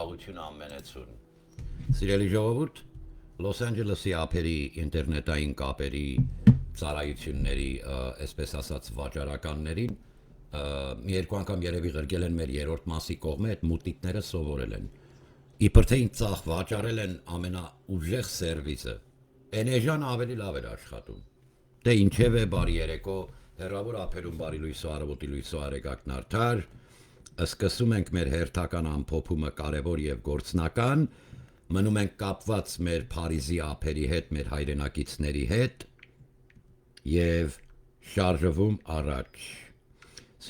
խաղաղություն ամենեցուն։ Սիրելի ժողովուրդ, Լոս Անջելեսի ափերի ինտերնետային կապերի ծառայությունների, այսպես ասած, վաճառականներին մի երկու անգամ երևի ղրգել են մեր երրորդ մասի կողմը, այդ մուտիկները սովորել են։ Իբր թե ինձ ծախ վաճառել են ամենաուժեղ սերվիսը։ Էներժան ավելի լավ էր աշխատում։ Դե ինչև է բարի երեկո, հեռավոր ափերում բարի լույսո արևոտի լույսո արեգակն արդար, սկսում ենք մեր հերթական ամփոփումը կարևոր եւ գործնական, մնում ենք կապված մեր Փարիզի ափերի հետ, մեր հայրենակիցների հետ եւ շարժվում առաջ։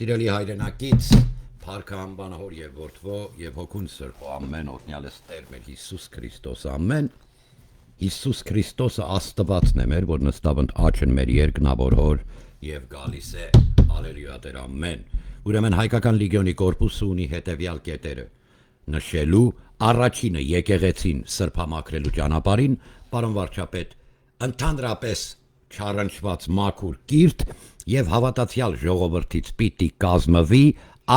Սիրելի հայրենակից, Փառքը անբանահոր եւ որդվո եւ հոգուն սրբո ամեն օգնյալս Տեր մեր Հիսուս Քրիստոս ամեն Հիսուս Քրիստոսը Աստվածն է մեր, որ նստավընդ աչն մեր երկնավոր հոր եւ գալիս է հալելույա Տեր ամեն։ Ուրեմն հայկական լեգիոնի կորպուսը ունի հետեւյալ կետերը. նշելու առաջինը եկեղեցին սրբամաքրելու ճանապարհին, պարոն վարչապետ, ընդհանրապես չառնչված մաքուր կիրթ եւ հավատացյալ ժողովրդից պիտի կազմվի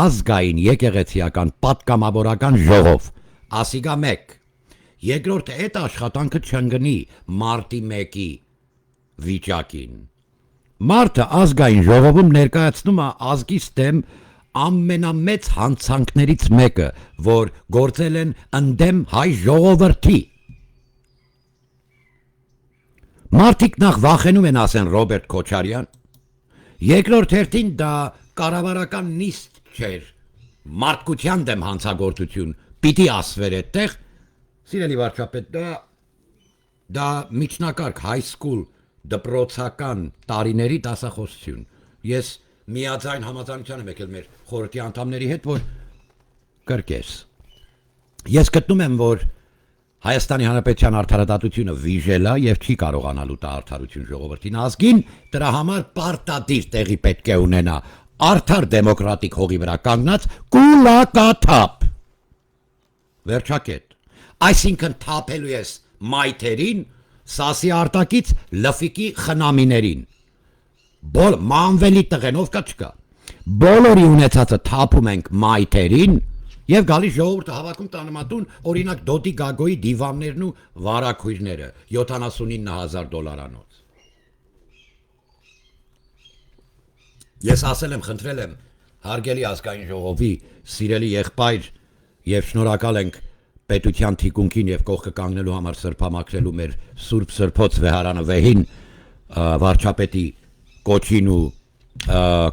ազգային եկեղեցիական պատգամավորական ժողով, ասիգա 1, երկրորդ այդ աշխատանքը չընկնի մարտի 1-ի վիճակին։ Մարտը ազգային ժողովում ներկայացնում է ազգից դեմ ամենամեծ հանցանքներից մեկը, որ գործել են ընդդեմ հայ ժողովրդի։ Մարդիկ նախ վախենում են ասեն Ռոբերտ Քոչարյան, երկրորդ հերթին դա կառավարական նիստ չէր, մարդկության դեմ հանցագործություն, պիտի ասվեր այդտեղ, սիրելի վարչապետ, դա միջնակարգ high school դպրոցական տարիների դասախոսություն։ Ես միաձայն համաձայնության եմ եկել մեր խորհրդի անդամների հետ, որ կրկես։ Ես գտնում եմ, որ Հայաստանի Հանրապետության արդարադատությունը վիժել է եւ չի կարողանալու տա արդարություն ժողովրդին ազգին, դրա համար պարտադիր տեղի պետք է ունենա արդար դեմոկրատիկ հողի վրա կանգնած կուլակաթափ։ Վերջակետ։ Այսինքն թափելու ես մայթերին, սասի արտակից լֆիկի խնամիներին։ Մանվելի տղենով կա չկա։ Բոլորի ունեցածը թափում ենք մայթերին եւ գալիս ժողովուրդը հավաքում տանմատուն, օրինակ Դոդի Գագոյի դիվաններն ու վարակույրները $79,000 Ես ասել եմ, խնդրել եմ հարգելի ազգային ժողովի սիրելի եղբայր եւ շնորհակալ ենք պետության թիկունքին եւ կողքը կանգնելու համար սրբամաքրելու մեր Սուրբ Սրբոց վեհարանը վեհին վարչապետի կոչին ու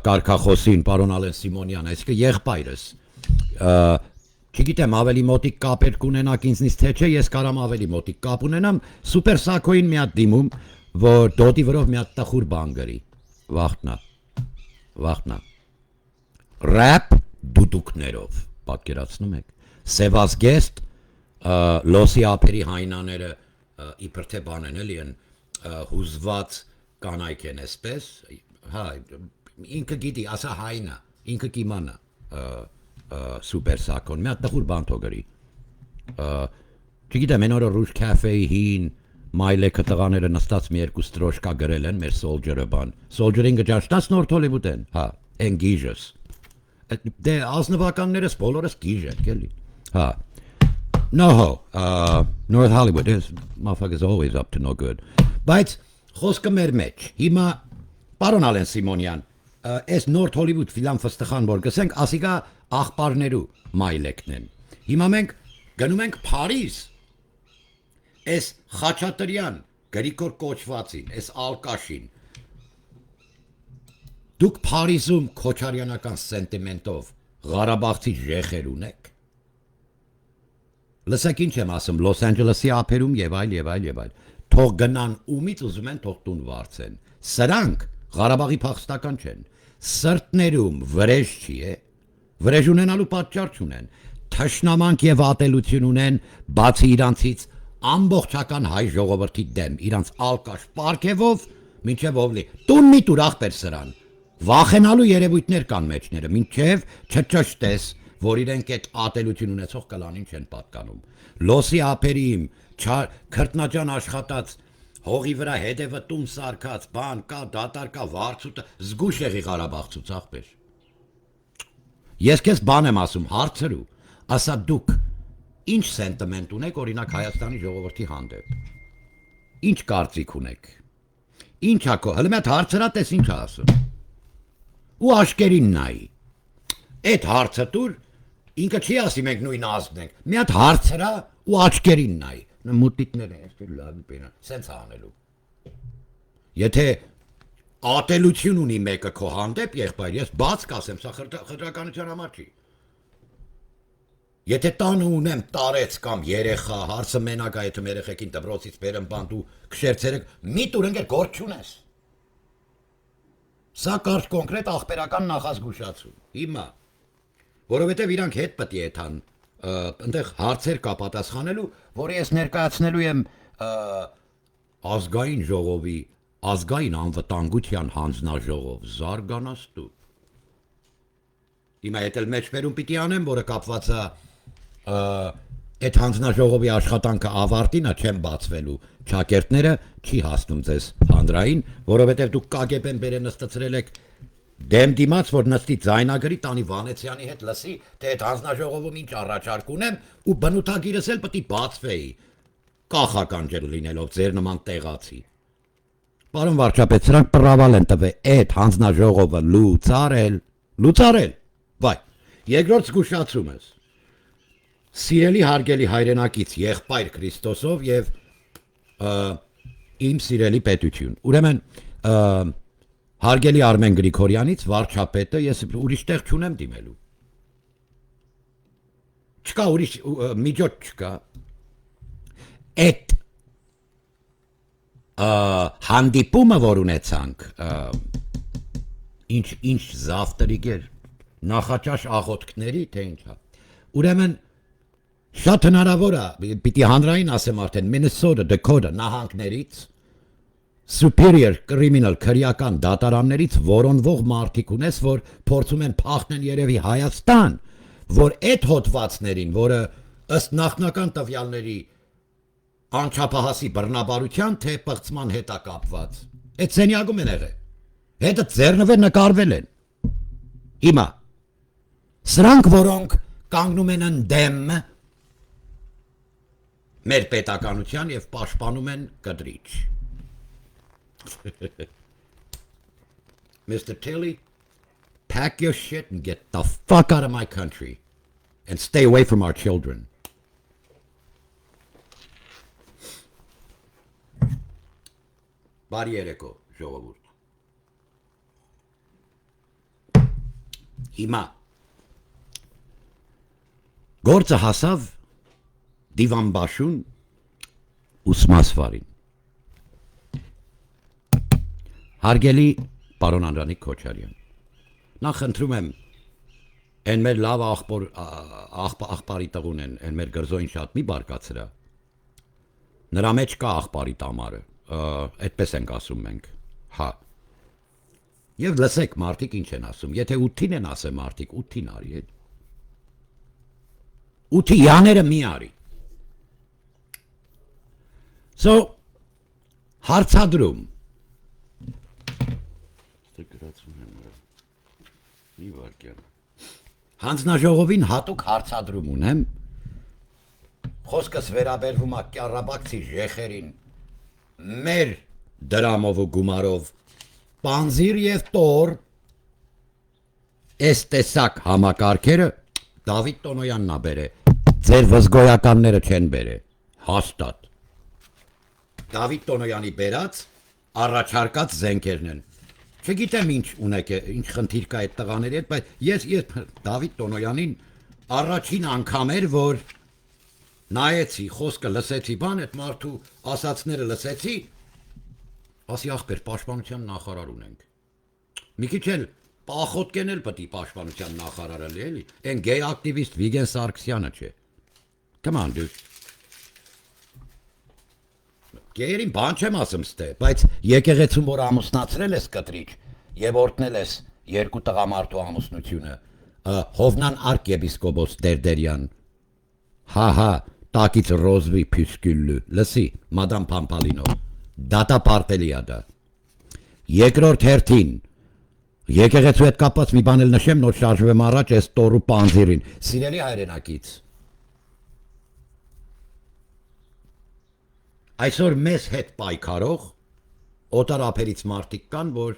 կարգախոսին պարոն Ալեն Սիմոնյան, այսինքն եղբայրս չգիտեմ ավելի մոտիկ կապեր կունենաք ինձնից թե չէ, ես կարամ ավելի մոտիկ կապ ունենամ Սուպեր Սակոին մի հատ դիմում, որ դոդի վրով մի հատ տխուր բան գրի, վախտնա, ռապ դուդուկներով, պատկերացնում եք, Սևազգեստ, լոսի ափերի հայնաները իբր թե բան են էլի են հուզված կանայք են այսպես, հա, ինքը գիտի, ասա հայնա, ինքը կիմանա Սուպեր Սակոն, մի հատ տխուր բան թող գրի, չգիտեմ, են օրը Ռուժ Քաֆեի հին մայլեքը տղաները նստած մի երկու ստրոշկա գրել են մեր Soldier-ը բան, Soldier-ին գճաշտած նորդ Հոլիվուդ են, հա, են գիժս, դե ազնվականներս բոլորս գիժ են, կելի, հա, no, North Hollywood is, motherfuckers always up to no good, բայց խոսքը մեր մեջ, հիմա պարոն Ալեն Սիմոնյան, այս North Hollywood ֆիլան ֆստխան որ գսենք, ասիկա աղբարներու մայլեկն են, հիմա մենք գնում ենք Փարիզ, այս Խաչատրյան, Գրիգոր կոչվածին, այս Ալկաշին, դուք Փարիզում քոչարյանական սենտիմենտով Ղարաբաղցի ժեխեր ունեք, լսեք ինչ եմ ասում, Լոս Անջելեսի ափերում եւ այլ, թող գնան ումից ուզում են թող տուն վարձեն, սրանք Ղարաբաղի փախստական չեն, սրտներում վրեժ չի է, վրեժ ունենալու պատճառ չունեն, թշնամանք եւ ատելություն ունեն, բացի իրանցից ամբողջական հայ ժողովրդի դեմ, իրանց ալկաշ պարգևով, մինչև ովլի, տուն մի տուր ախպեր սրան, վախենալու երևույթներ կան մեջները, մինչև չճշտես, որ իրենք այդ ատելություն ունեցող կլանին չեն պատկանում, լոսի ափերիմ, քրտնաջան աշխատած, հողի վրա հետևը տուն սարկած, բան կա, դատար կա, վարձուտը, զգուշ եղի Ղարաբաղցուց ախպեր։ Ես քեզ բան եմ ասում, հարցրու, ասա դուք Ինչ սենտիմենտ ունեք օրինակ Հայաստանի ժողովրդի հանդեպ։ Ինչ կարծիք ունեք։ Ինչ ակո, հələ մի հատ հարցրա տես ինչ ասում։ Ու աշկերին նայի։ Այդ հարցը դուր ինքը չի ասի մենք նույն ազգն ենք։ Մի հատ հարցրա ու աշկերին նայի։ Մուտիկները էստի լավ բերան։ Սենց անելու։ Եթե ատելություն ունի մեկը քո հանդեպ եղբայր, ես բաց կասեմ, սա խտրականության համար չի։ Եթե տանը ունեմ տարեց կամ երեխա, հարցը մենակ է, եթե երեխեքին դպրոցից բերեմ բան դու քշերցերեք, մի տուր ընկեր գործ չունես։ Սա կարճ կոնկրետ ախպերական նախազգուշացում։ Հիմա, որովհետև իրանք հետ պետք է եթան, այնտեղ հարցեր կա պատասխանելու, որը ես ներկայացնելու եմ ազգային ժողովի, ազգային անվտանգության հանձնաժողով զարգանաստու։ Հիմա եթե մեջբերում պիտի անեմ, որը կապված է այդ հանձնաժողովի աշխատանքը ավարտինա չեմ բացվելու ճակերտները չի հասնում ձեզ հանրային, որովհետև դուք KGB-ն բերեն նստացրել եք դեմ դիմաց, որ նստի ձայնագրի տանի Վանեցյանի հետ լսի, թե այդ հանձնաժողովում ինչ առաջարկ ունեմ ու բնութագիրս էլ պետք է բացվեի, կախական ջեր լինելով ձեր նման տեղացի։ Պարոն վարչապետ, սրանք պրավալ են տվել այդ հանձնաժողովը լուծարել, վայ, երկրորդ զգուշացում ես, սիրելի հարգելի հայրենակից եղբայր Քրիստոսով և իմ սիրելի պետություն, ուրեմն հարգելի Արմեն Գրիգորյանից վարչապետը ես ուրիշ տեղ չունեմ դիմելու, չկա ուրիշ միջոց չկա, այդ հանդիպումը, որ ունեցանք, ինչ զավտրիկ էր, նախաճաշ աղոթքների, թե ինչա, ուրեմն շատ հնարավոր է, պիտի հանրային ասեմ արդեն, Minnesota, Dakota նահանգներից, superior criminal քրեական դատարաններից որոնվող մարդիկ ունես, որ փորձում են փախնել երևի Հայաստան, որ այդ հոդվածներին, որը ըստ նախնական տվյալների անչափահասի բռնաբարության, թե պղծման հետ է կապված, այդ սենյակում են եղել, հետը ձեռնվել նկարվել են, հիմա, սրանք, որոնք կանգնում են ընդդեմ մեր պետականության և պաշտպանում են կտրիչ։ Mr. Tilley, pack your shit and get the fuck out of my country and stay away from our children. Բարի երեկո, ժողովուրդ։ Հիմա գործը հասավ դիվանբաշուն ու սմասվարին։ Հարգելի պարոն Անդրանիկ Քոչարյան, նախ խնդրում եմ, են մեր լավ աղբարի տղուն են, են մեր գրզոյին շատ մի բարկացրա, նրա մեջ կա աղբարի տամարը, այդպես ենք ասում մենք, հա, և լսեք մարդիկ ինչ են ասում, եթե 8-ին են ասեմ մարդիկ, 8-ին արի, 8-ի յաները մի արի, so, հարցադրում, հանձնաժողովին հատուկ հարցադրում ունեմ, խոսքս վերաբերվում է Կառաբաղցի ժեխերին, մեր դրամով ու գումարով, պանզիր և տոր, այս տեսակ համակարգերը Դավիթ Տոնոյանն է բերե, ձեր վզգոյականները չեն բերե, հաստատ, Դավիթ Տոնոյանի բերած, առաջարկած զենքերն են, չգիտեմ ինչ ունեք, ինչ խնդիր կա այդ տղաների հետ, բայց ես Դավիթ Տոնոյանին առաջին անգամ էր, որ նայեցի, խոսքը լսեցի, բան այդ մարդու ասացները լսեցի, ասի ախպեր, պաշտպանության նախարար ունենք, մի քիչ էլ պախոտկեն էլ պետք է պաշտպանության նախարարը լի, էլի, այն գեյ ակտիվիստ Վիգեն Սարգսյանը չէ, come on dude, Գերին բան չեմ ասում ստե, բայց եկեղեցում որ ամուսնացրել ես կտրիչ և օրդնել ես երկու տղամարդու ամուսնությունը, Հովնան արքեպիսկոպոս Տերտերյան, հա, տակից ռոզվի պյուսկյուլլու, լսի, մադամ Պամպալինով, դատապարտելի է դա, երկրորդ հերթին, եկեղեցու հետ կապված մի բան էլ նշեմ, նոր շարժվեմ առաջ ես տորու պանզիրին, սիրելի հայրենակից, Այսօր մեզ հետ պայքարող օտար ափերից մարդիկ կան, որ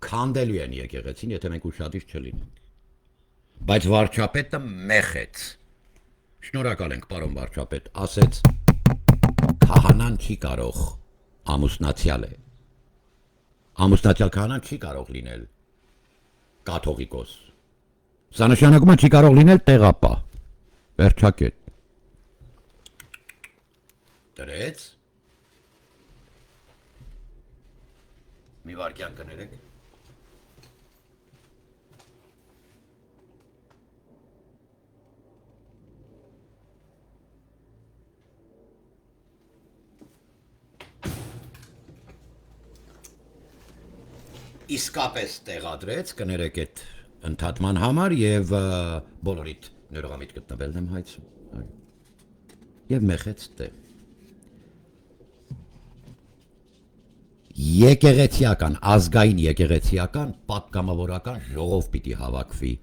քանդելու են եկեղեցին, եթե մենք ուշադիր չլինենք։ Բայց վարչապետը մեխեց։ Շնորհակալ ենք, պարոն վարչապետ, ասեց քահանան չի կարող, ամուսնացյալ է։ Ամուսնացյալ քահանան չի կարող լինել կաթողիկոս։ Սա նշանակում է չի կարող լինել տեղապահ։ Վերջակետ։ Դրեց։ Մի վարքյան կներեք։ Իսկապես տեղադրեց, կներեք այդ ընդհատման համար եւ բոլորիդ նորամիտ գտնվելն եմ հայցում։ Եվ մեխեց տեղ։ Եկեղեցիական, ազգային եկեղեցիական, պատգամավորական ժողով պիտի հավաքվի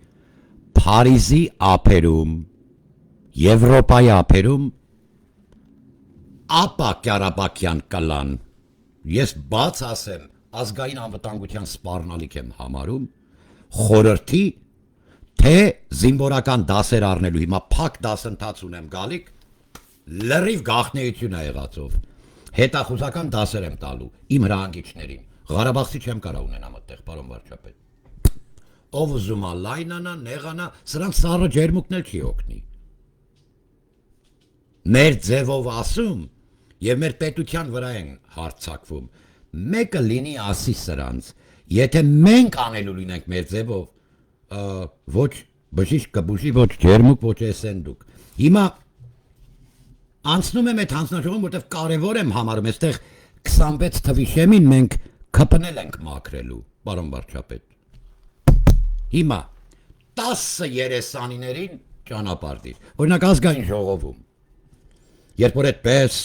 Փարիզի ափերում, Եվրոպայի ափերում, ապա Կարաբաքյան կլան։ Ես բաց ասեմ, ազգային անվտանգության սպառնալիք եմ համարում, խորհրդի, թե զինվորական դասեր առնելու հիմա փակ դասընթաց ունեմ գալիք, լրիվ գաղտնիություն է եղածով, հետախուզական դասեր եմ տալու իմ հրահանգիչներին, Ղարաբաղցի չեմ կարող ունենամ այդտեղ, պարոն վարչապետ, ով ուզում է լայնանա, նեղանա, սրանց սառը ջերմուկն էլ չի օգնի։ Մեր ձևով ասում եւ մեր պետության վրա են հարձակվում, մեկը լինի ասի սրանց, եթե մենք անելու լինենք մեր ձևով, ոչ բժիշկ կբուժի, ոչ ջերմուկ, ոչ էսենդուկ։ Հիմա անցնում եմ այդ հանձնաժողովում, որտեղ կարևոր եմ համարում, այստեղ 26 թվի շեմին մենք քպնել ենք մաքրելու, պարոն վարչապետ։ Հիմա 10 երեսանիներին ճանապարհիր, օրինակ ազգային ժողովում, երբ որ այդպես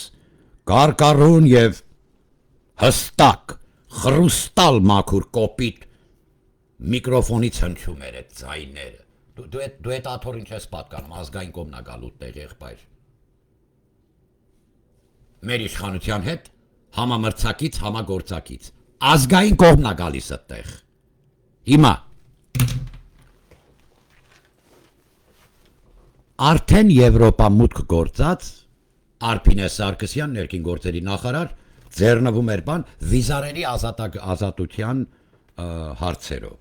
կարկառուն եւ հստակ, խրուստալ մաքուր կոպիտ միկրոֆոնից հնչում էր այդ ձայները։ Դու այդ աթոռին չես պատկանում, ազգային կողմն է գալու տեղ եղբայր։ Մեր իշխանության հետ համամրցակից, համագործակից։ Ազգային կողմն է գալիս այդտեղ։ Հիմա արդեն Եվրոպա մուտք գործած Արփինե Սարգսյան ներքին գործերի նախարար ձեռնվում էր բան վիզաների ազատության հարցերով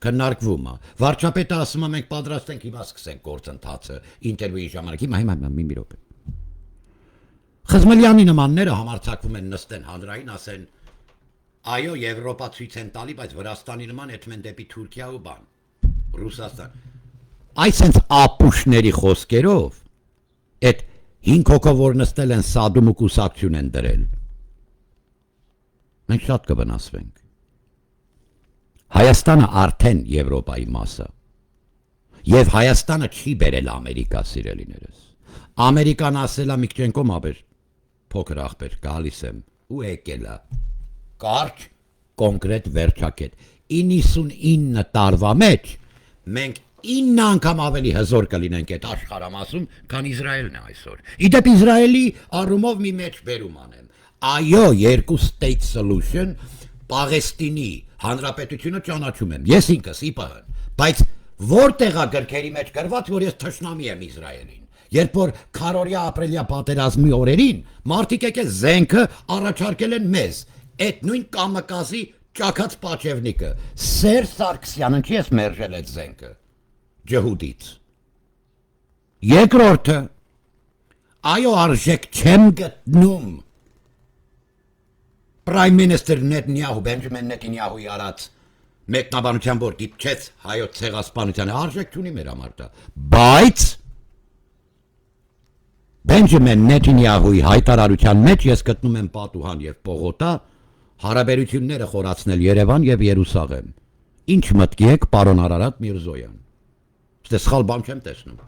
քննարկվում է վարչապետը ասում է մենք պատրաստ ենք հիմա սկսենք գործընթացը ինտերվյուի ժամանակ հիմա մի րոպե Խզմելյանի նմանները համարձակվում են նստեն հանրային ասեն այո Եվրոպա ցույց են տալի բայց Վրաստանի նման էթմեն դեպի Թուրքիա ու բան Ռուսաստան այսենց ապուշների խոսքերով այդ 5 հոգով որ նստել են սադում ու կուսակցություն են դրել մենք շատ կվնասվենք Հայաստանը արդեն Եվրոպայի մաս է եւ Հայաստանը չի բերել Ամերիկա սիրելիներս Ամերիկան ասելա Միկչենկո մաբեր փոքր ախպեր գալիս եմ ու եկել է կարճ կոնկրետ վերջակետ 99 տարվա մեջ մենք 9 անգամ ավելի հզոր կլինենք այդ աշխարհամասում, քան Իսրայելն է այսօր։ Իդեպ Իսրայելի առումով մի մեջ բերում անեմ։ Այո, երկու state solution Պաղեստինի հանրապետությունը ճանաչում եմ։ Ես ինքս ԻՊՀ-ն, բայց որտեղ է գրքերի մեջ գրված, որ ես թշնամի եմ Իսրայելին։ Երբ որ քարորիա ապրելիա պատերազմի օրերին մարդիկ եկել զենքը առաջարկել են մեզ, այդ նույն կամակազի ճակած պաչևնիկը Սերժ Սարգսյանը չի ես մերժել այդ զենքը ջհուդից երկրորդը այո արժեք չեմ գտնում Prime Minister Netanyahu Benjamin Netanyahu-ի արած մեկնաբանության որ դիպչեց հայոց ցեղասպանությանը արժեք չունի մեր համար դա բայց Benjamin Netanyahu-ի հայտարարության մեջ ես գտնում եմ պատուհան եւ պողոտա հարաբերությունները խորացնել Երևան եւ Երուսաղեմ ինչ մտքի եք պարոն Արարատ Միրզոյան Ստե սխալ բան չեմ տեսնում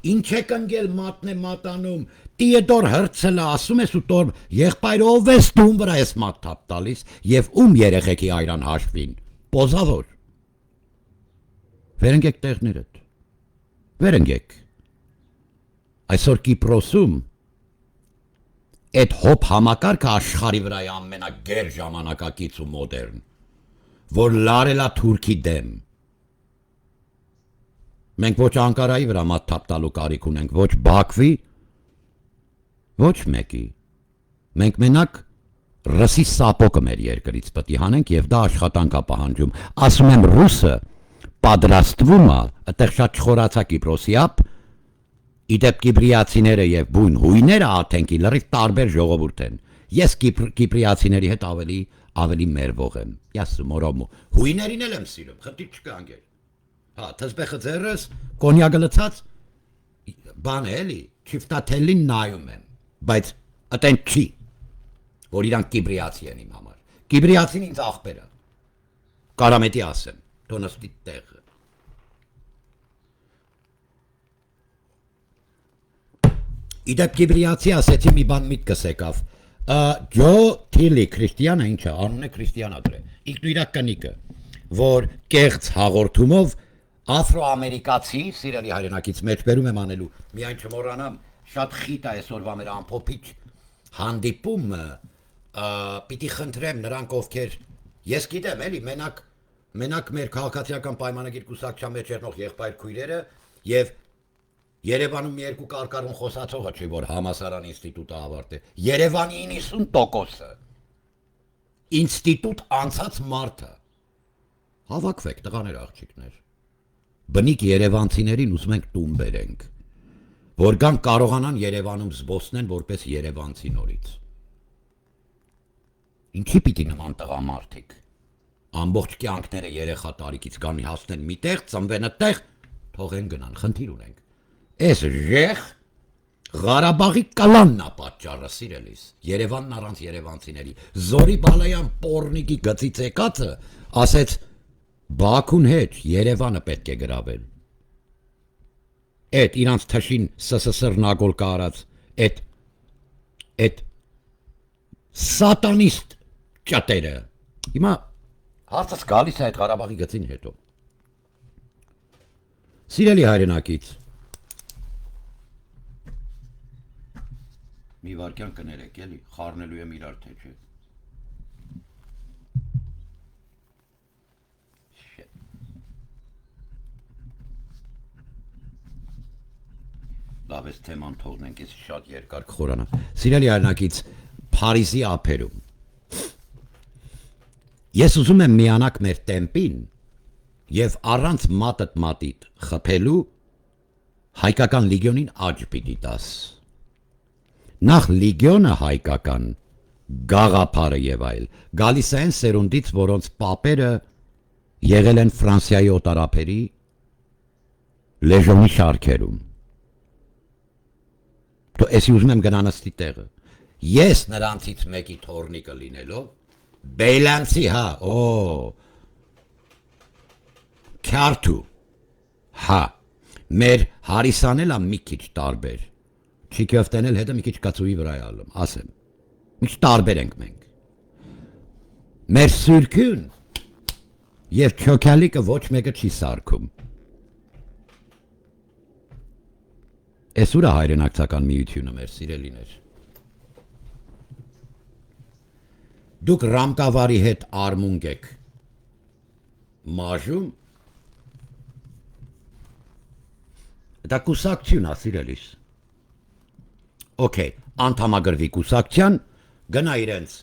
Ինչ եք ընկել մատնե մատանում Տիեդոր Հերցելը ասում ես ու տոր եղբայր ով ես դու վրա ես մատ թափ տալիս եւ ում երեխեքի այրան հաշվին Պոզավոր Վերընկեք տեղներդ Վերընկեք Այսօր Կիպրոսում Այդ հոփ համակարգը աշխարհի վրա է ամենագեր ժամանակակից ու մոդեռն, որ լարելա Թուրքի դեմ։ Մենք ոչ Անկարայի վրա մատթափ տալու կարիք ունենք, ոչ Բաքվի, ոչ մեկի։ Մենք մենակ ռսի սապոկը մեր երկրից պետք է հանենք եւ դա աշխատանք է պահանջում։ Ասում եմ ռուսը պատրաստվում է, այդտեղ շատ չխորացա Կիպրոսի ապ, իդեպ կիպրիացիները եւ բուն հույները աթենքի լրիվ տարբեր ժողովուրդ են։ Ես կիպրիացիների հետ ավելի մերվող եմ։ Ясում օրոմ հույներին էլ եմ սիրում, խնդիր չկա անգեր։ Հա, թզբեխը ձերս կոնյակը լցած բան է էլի, չիֆտաթելին նայում եմ, բայց այդեն չի, որ իրանք կիպրիացի են իմ համար։ Կիպրիացին ինձ աղբեր է։ Կարամետի ասեմ, թոնստի տեղը։ Իդեպ կիպրիացի ասեցի մի բան միտքս եկավ։ Ջո Թիլի քրիստիանա ինչա, անունը քրիստիանա դրե։ Ինքնուրույն կնիկը, որ կեղծ հաղորդումով Աֆրոամերիկացի, սիրելի հայրենակից մեջ բերում եմ անելու, միայն չմոռանամ, շատ խիտ է այսօրվա մեր ամփոփիչ հանդիպումը, պիտի խնդրեմ նրանք ովքեր, ես գիտեմ էլի, մենակ մեր քաղաքացիական պայմանագիր կուսակցության մեջ երնող եղբայր քույրերը եւ Երևանում մի երկու կարկառուն խոսացողը չի, որ համասարան ինստիտուտը ավարտե։ Երևանի 90%-ը ինստիտուտ անցած մարդը։ Հավաքվեք, տղաներ, աղջիկներ։ Բնիկ երևանցիներին ուզում ենք տուն բերենք, որ գան կարողանան Երևանում զբոսնեն որպես երևանցի նորից։ Ինչի պիտի նման տղամարդիկ ամբողջ կյանքները երեխա տարիքից կան հասնեն միտեղ, ծնվեն այդտեղ, թողեն գնան, խնդիր ունենք։ Այս ժեղ Ղարաբաղի կալանն է պատճառը, սիրելիս, Երևանն առանց երևանցիների։ Զորի բալայան պորնիկի գծից եկածը ասեց Բաքուն հետ Երևանը պետք է գրավել։ Այդ իրանց թշին ՍՍՍՌ նագոլկա արած, այդ սատանիստ ճատերը։ Հիմա հարցս գալիս է այդ Ղարաբաղի գծին հետո։ Սիրելի հայրենակից, մի վարքյան կներեք, էլի, խառնելու եմ իրար թե չէ։ Լավ ես թեման թողնենք, ես շատ երկար կխորանա։ Սիրելի հայրենակից, Փարիզի ափերում։ Ես ուզում եմ միանաք մեր տեմպին եւ առանց մատիտ խփելու հայկական լիգիոնին աճ պիտի տաս։ Նախ լիգիոնը հայկական գաղափարը եւ այլ գալիս են սերունդից, որոնց պապերը եղել են Ֆրանսիայի օտարապերի լեժոնի շարքերում։ Դու էսի ուզում եմ գնանստի տեղը։ Ես նրանցից մեկի թորնիկը լինելով Բեյլանցի, հա, Քյարթու, հա, մեր հարիսանելա մի քիչ տարբեր, չիքյովտենել հետը մի քիչ կացուի վրա է ալում, ասեմ, մի քիչ տարբեր ենք մենք, մեր սուրքուն և չոքալիկը ոչ մեկը չի սարքում, ես ուր է հայրենակցական միությունը մեր սիրելիներ, դուք ռամկավարի հետ արմունք եք մաժում, դա կուսակցություն է, սիրելիս, օքեյ, անդամագրվի կուսակցության, գնա իրենց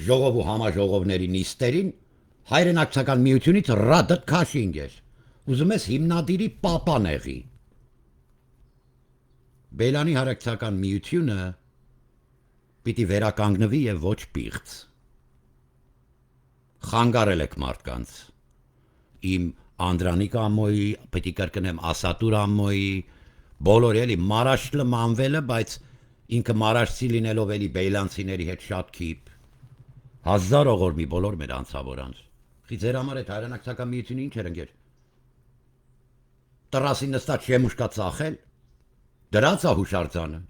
ժողով ու համաժողովների նիստերին, հայրենակցական միությունից ռադըտ քաշինգ էր, ուզում ես հիմնադիրի պապան եղի, Բեյլանի հարակցական միությունը պիտի վերականգնվի և ոչ պիղծ, խանգարել եք մարդկանց, իմ Անդրանիկ ամոյի, պետի կրկնեմ Ասատուր ամոյի, բոլոր էլի մարաշլը մանվելը, բայց ինքը մարաշցի լինելով էլի բեյլանցիների հետ շատ կիպ, 1000 ողորմի բոլոր մեր անցավորանց, խի ձեր համար այդ հայրենակցական միությունը ինչ էր ընկեր, տրասի նստած շեմուշկա ծախել, դրած է հուշարձանը,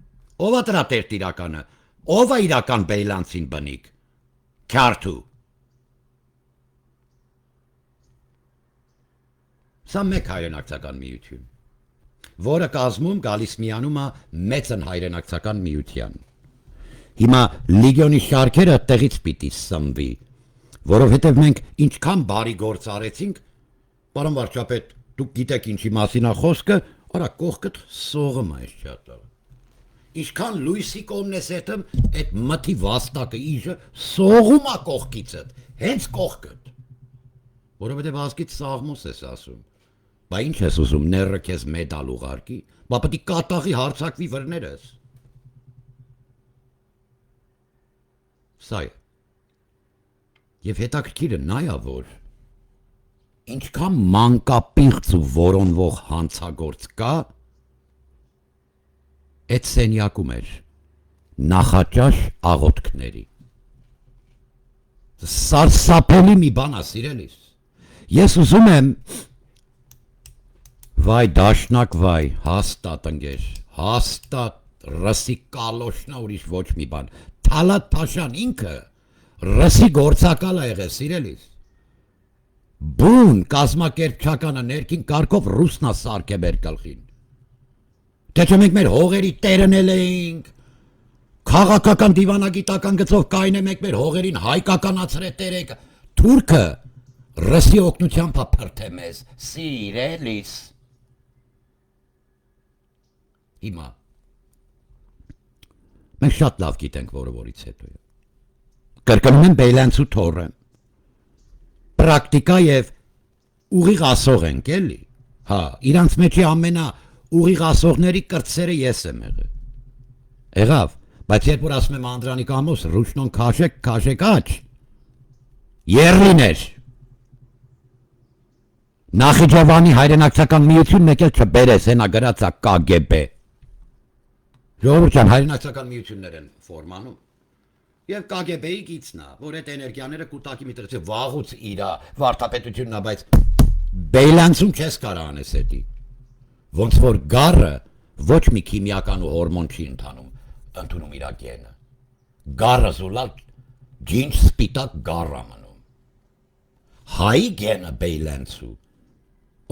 ով է դրա տերտ իրականը, ով է իրական բեյլանցին բնիկ, Քյարթու, Սա մեկ հայրենակցական միություն, որը կազմում գալիս միանում է մեծն հայրենակցական միության։ Հիմա լիգիոնի շարքերը տեղից պիտի սմվի, որովհետև մենք ինչքան բարի գործ արեցինք, պարոն վարչապետ, դուք գիտեք ինչի մասին է խոսքը, արա կողքդ սողում է շատ։ Ինչքան լույսի կողմն ես հետը, այդ մթի վաստակը իժը սողում է կողքիցդ, հենց կողքդ, որովհետև ազգից սաղմոս ես ասում, բա ինչ ես ուզում, ները քեզ մեդալ ուղարկի, բա պտի կատաղի հարցակվի վրներս, սա է, և հետաքրքիրը նայա, որ ինչքան մանկապիղծ ու որոնվող հանցագործ կա, այդ սենյակում էր նախաճաշ աղոթքների, սարսափելի մի բան է սիրելիս, ես ուզում եմ, վայ դաշնակ վայ, հաստատ ընգեր, հաստատ ռսի կալոշնա ուրիշ ոչ մի բան, Թալատ Փաշան ինքը ռսի գործակալ է եղել սիրելիս, բուն կազմակերպչականը ներքին կարգով ռուսնա սարք է մեր գլխին, թե չէ մենք մեր հողերի տերնել էինք, քաղաքական դիվանագիտական գծով կայնե մենք մեր հողերին հայկականացրե տերեք, թուրքը ռսի օգնությամբ փրթե մեզ, սիրելիս, հիմա, մենք շատ լավ գիտենք որից հետո է, կրկնում են Բեյլանցու թորը, պրակտիկա և ուղիղ ասող ենք էլի, հա, իրանց մեջի ամենա ուղիղ ասողների կրծերը ես եմ եղավ, բայց երբ որ ասում եմ Անդրանիկ Ամոս, ռուշնոն քաշեք աչ, եռլիներ, Նախիջևանի հայրենակցական միություն մեկ էլ չբերես, հենա գրածա KGB, ժողովուրդ ջան, հայրենակցական միություններ են ֆորմանում, և KGB-ի գիծնա, որ այդ էներգիաները կուտակի մի տրծի վաղուց իրա վարդապետությունն է, բայց Բեյլանցում չես կարա անես հետի, ոնց որ գառը ոչ մի քիմիական ու հորմոն չի ընդունում իրա գենը, գառը զուլալ ջինջ սպիտակ գառ է մնում, հայի գենը Բեյլանցու,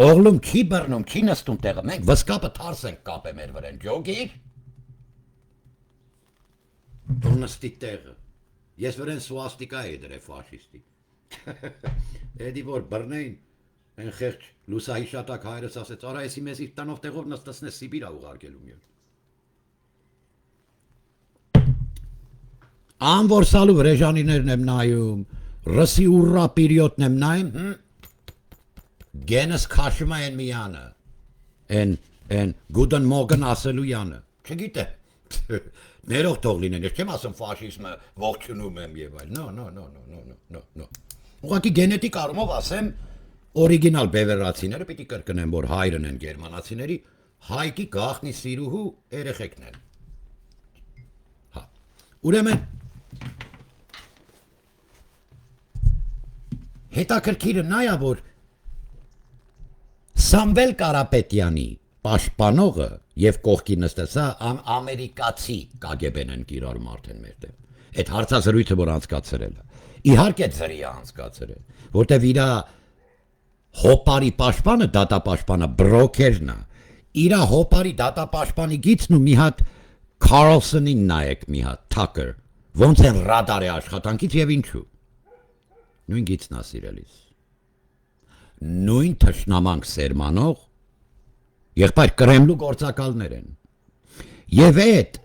օղլում չի բռնում, չի նստում տեղը, մենք վսկապը թարս ենք կապե մեր վրեն, ջոգիր, որ նստի տեղը, ես վրեն սուաստիկա էի դրե ֆաշիստի, էդի որ բռնեին, են խեղջ լուսահի շատակ հայրս ասեց, արա եսի մեզ իր տանով տեղով նստացնես Սիբիրա ուղարկելու միոտ, անվորսալու վրեժանիներն եմ նայում, ռսի ուռա պիրիոտն եմ նայում, գենս քաշում է են միանը, են գուդն մոգն ասելու յանը, չգիտե, ներող թող լինեն, ես չեմ ասում ֆաշիզմը ողջունում եմ և այլ, no, ուղղակի գենետիկ առումով ասեմ, օրիգինալ բևեռացիները պիտի կրկնեմ, որ հայրն են գերմանացիների, հայկի գաղտնի սիրուհու երեխեքն են, ուրեմն, հետաքրքիրը նայա, որ Սամվել Կարապետյանի պաշտպանողը և կողքի նստեցա ամերիկացի KGB-ն են կիրառում արդեն մեր դեմ, այդ հարցազրույցը որ անցկացրել է, իհարկե ձրի է անցկացրել, որտև իրա հոպարի պաշտպանը, դատապաշտպանը բրոքերն է, իրա հոպարի դատապաշտպանի գիծն ու մի հատ Քարլսոնին նայեք մի հատ, Թաքեր, ոնց են ռադարի աշխատանքից և ինչու, նույն գիծն է սիրելիս, նույն թշնամանք սերմանող, եղբայր Կրեմլու գործակալներ են, և այդ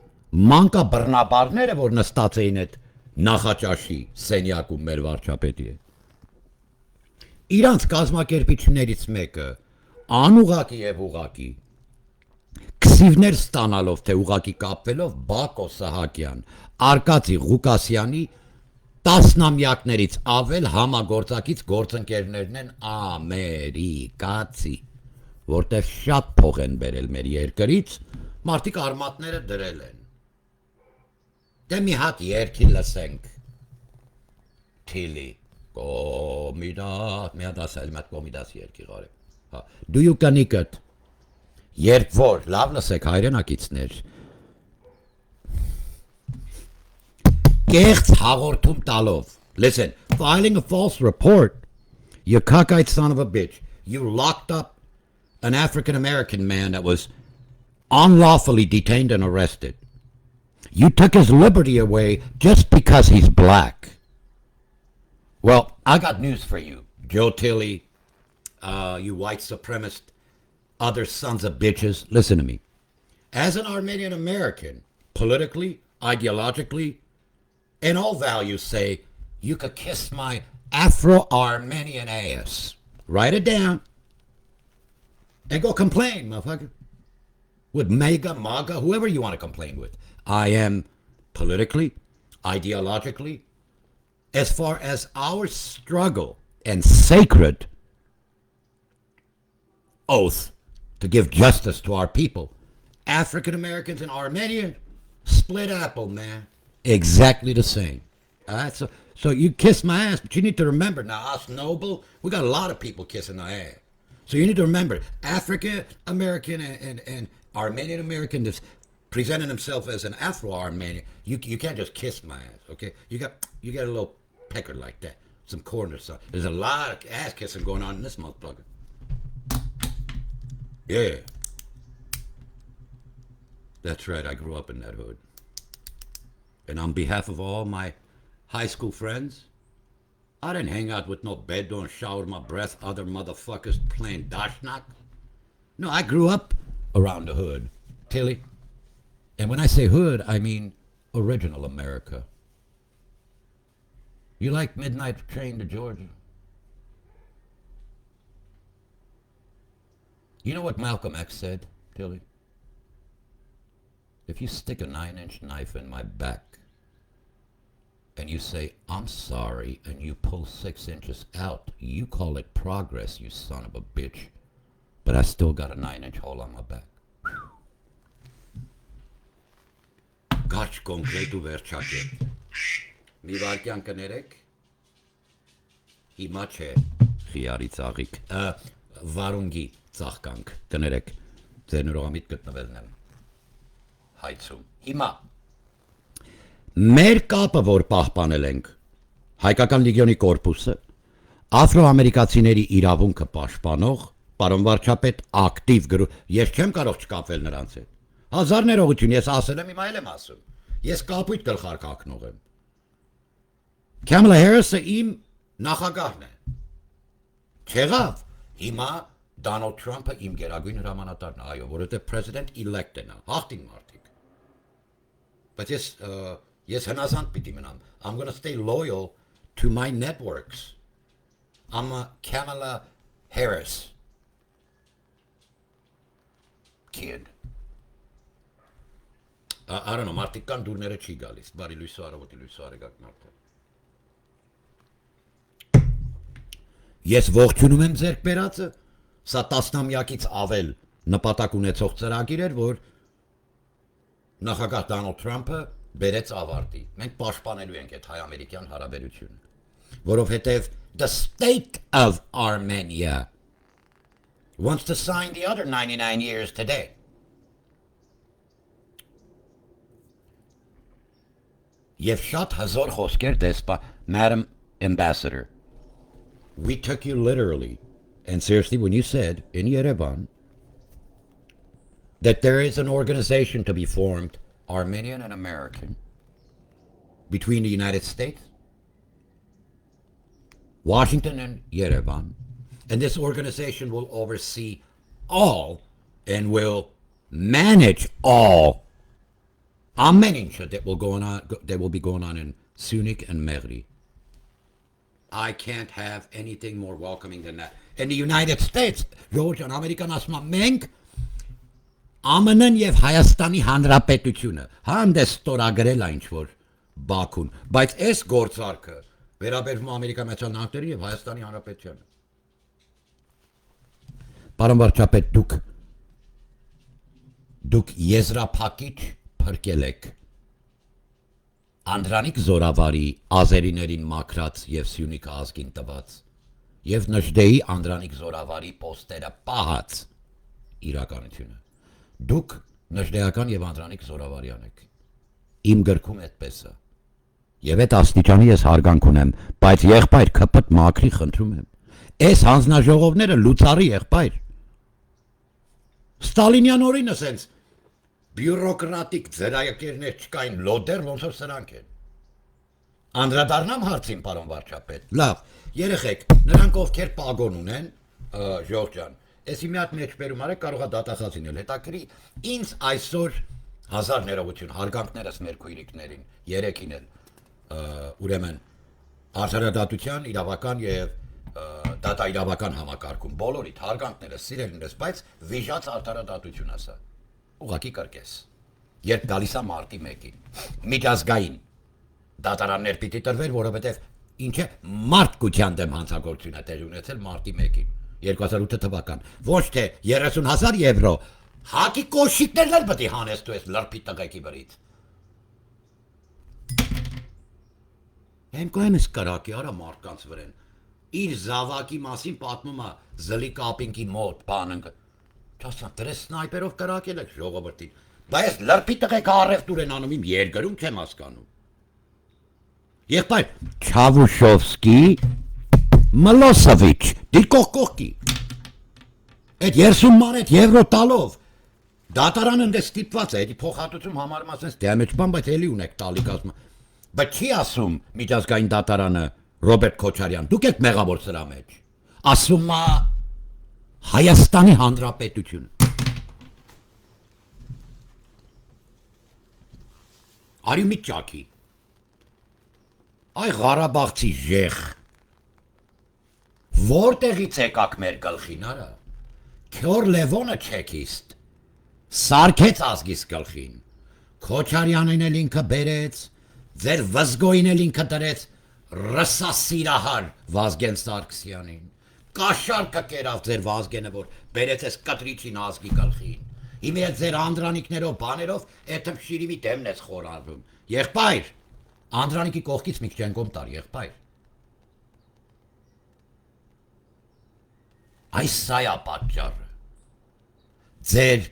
մանկաբռնաբարները, որ նստած էին այդ նախաճաշի սենյակում մեր վարչապետի է, իրանց կազմակերպիչներից մեկը, անուղակի և ուղակի, քսիվներ ստանալով, թե ուղակի կապվելով Բակո Սահակյան, Արկադի Ղուկասյանի տասնամյակներից ավել համագործակից գործընկերներն են ամերիկացի, որտեղ շատ փող են բերել մեր երկրից, մարդիկ արմատները դրել են, դե մի հատ երգի լսենք, թիլի, կոմիդաս, մի հատ ասել, մի հատ կոմիդաս երգի ғարեմ, դու կնիկըտ, երբ որ, լավ լսեք հայրենակիցներ, կեղծ հաղորդում տալով, listen, filing a false report, you cockeyed son of a bitch, you locked up an African-American man that was unlawfully detained and arrested. You took his liberty away just because he's black. Well, I got news for you, Joe Tilley, you white supremacist, other sons of bitches. Listen to me. As an Armenian American, politically, ideologically, and all values say, you could kiss my Afro-Armenian ass. Write it down. And go complain, motherfucker. With MAGA, whoever you want to complain with. I am politically, ideologically, as far as our struggle and sacred oath to give justice to our people, African Americans and Armenians, split apple, man. Exactly the same. All right, so you kiss my ass, but you need to remember now, us noble, we got a lot of people kissing our ass. So you need to remember, African American and Armenian American that's presenting himself as an Afro-Armenian, you can't just kiss my ass, okay? You got a little pecker like that, some corn or something. There's a lot of ass kissing going on in this motherfucker. Yeah. That's right, I grew up in that hood. And on behalf of all my high school friends, I didn't hang out with no bedouin, shower my breath, other motherfuckers playing dashnak. No, I grew up around the hood, Tilly. And when I say hood, I mean original America. You like Midnight Train to Georgia? You know what Malcolm X said, Tilly? If you stick a 9-inch knife in my back and you say, I'm sorry, and you pull 6 inches out, you call it progress, you son of a bitch. But I still got a 9-inch hole on my back. Գաչ կոնկրետ ու վերջակետ։ Մի վարկյան կներեք։ Հիմա չէ, խիարի ծաղիկ։ Վարունգի ծաղկանք կներեք։ Ձեր նորամիտ գտնվելն եմ հայցում։ Հիմա մեր կապը, որ պահպանել ենք, հայկական լեգիոնի կորպուսը, աֆրոամերիկացիների իրավունքը պաշտպանող, պարոն վարչապետ ակտիվ գրու, ես չեմ կարող չկապվել նրանց հետ։ Հազար ներողություն, ես ասել եմ, հիմա էլ եմ ասում։ Ես կապույտ գլխարկակնող եմ։ Kamala Harris-ը իմ նախագահն է։ Չեղավ, հիմա Donald Trump-ը իմ գերագույն հրամանատարն է, այո, որովհետև president elect է նա, հաղթին մարդիկ։ Բայց ես հնազանդ պիտի մնամ։ I'm going to stay loyal to my networks. I'm a Kamala Harris kid. I don't know, մարդիկ կան դուրները չի գալիս, բարի լույսո արավոտի լույսո արեգակ մարդը։ Ես ողջունում եմ ձերք բերածը, սա տասնամյակից ավել նպատակ ունեցող ծրագիր էր, որ նախագահ Դոնալդ Թրամփը բերեց ավարտի։ Մենք պաշտպանելու ենք այդ հայ-ամերիկյան հարաբերությունը, որովհետև the state of Armenia wants to sign the other 99 years today. Եվ շատ հզոր խոսքեր դեսպա, Madam Ambassador, we took you literally and seriously when you said in Yerevan that there is an organization to be formed, Armenian and American, between the United States, Washington and Yerevan, and this organization will oversee all and will manage all that will be going on in Sunik and Mehri. I can't have anything more welcoming than that. In the United States, George and American ասում մենք ԱՄՆ-ն եւ Հայաստանի Հանրապետությունը հանդես ստորագրել այն ինչ-որ Բաքուն, բայց այս գործարքը վերաբերվում Ամերիկայի Միացյալ Նահանգների եւ Հայաստանի Հանրապետությանը։ Պարոն վարչապետ, դուք եզրափակիչ փրկել եք Անդրանիկ Զորավարի ազերիներին մաքրած եւ Սյունիքը ազգին տված եւ Նժդեի Անդրանիկ Զորավարի պոստերը պահած իրականությունը։ Դուք Նժդեական եւ Անդրանիկ Զորավարյան եք։ Իմ գրքում այդպես է։ Եվ այդ աստիճանի ես հարգանք ունեմ, բայց եղբայր քփտ մաքրի խնդրում եմ։ Այս հանձնաժողովները լուծարի եղբայր։ Ստալինյան օրինը սենց բյուրոկրատիկ ձեռակերներ չկային լոդեր, ոնց որ սրանք են։ Անդրադառնամ հարցին, պարոն վարչապետ։ Լավ, երեխեք, նրանք ովքեր պագոն ունեն, Ժողովուրդ ջան, էսի մի հատ մեջբերում արեք, կարող է դատախազին էլ հետաքրի, ինձ այսօր հազար ներողություն, հարգանքներս մեր քույրիկներին, երեքին էլ, ուրեմն, արդարադատության, իրավական եւ դատաիրավական համակարգում, բոլորիդ հարգանքներս սիրելիներս, բայց վիժած արդարադատություն ասա, ուղղակի կրկես, երբ գալիս է մարտի 1-ին, միջազգային դատարաններ պիտի տրվեր, որովհետև ինչ է մարդկության դեմ հանցագործություն է տեղի ունեցել մարտի 1-ին 2008 թվական ոչ թե 30,000 եվրո հակի կոշիկներն էլ պետք է հանես դու ես լրբի տղեկի վրից Հենկոյն ես կրակի արա մարդկանց վրեն իր զավակի մասին պատմում է զլի կապինքի մոտ բանն չասա դրես սնայպերով կրակել եք ժողովրդին բայց լրբի տղեկը առևտուր են անում իմ երկրում չեմ հասկանում Եղբայր Չավուշովսկի Մլոսովիչ դիկոկոկի Այդ 30 մանետ եվրո տալով դատարանը դե ստիպված է էդի փոխհատուցում համարում ասես դեմեջ բան բայց էլի ունեք տալի կազմը բայց չի ասում միջազգային դատարանը Ռոբերտ Քոչարյան դուք եք մեղավոր սրա մեջ ասում է Հայաստանի Հանրապետություն Արի մի ճակի Այ Ղարաբաղցի ժեղ Որտեղից եկաք մեր գլխին արա Քյոր Լևոնը չեկիստ Սարքեց ազգիս գլխին Քոչարյանին էլ ինքը բերեց Ձեր վզգոյին էլ ինքը դրեց Ռսասիրահար Վազգեն Սարգսյանին Կաշարկը կերավ ձեր Վազգենը որ բերեց ես կտրիչին ազգի գլխին Հիմի էլ ձեր անդրանիկներով բաներով Էթմ շիրիվի դեմն ես խորարվում Եղբայր Անդրանիկի կողքից մի քիչ ենկոմ տար եղբայր Այս սա է պատճառը Ձեր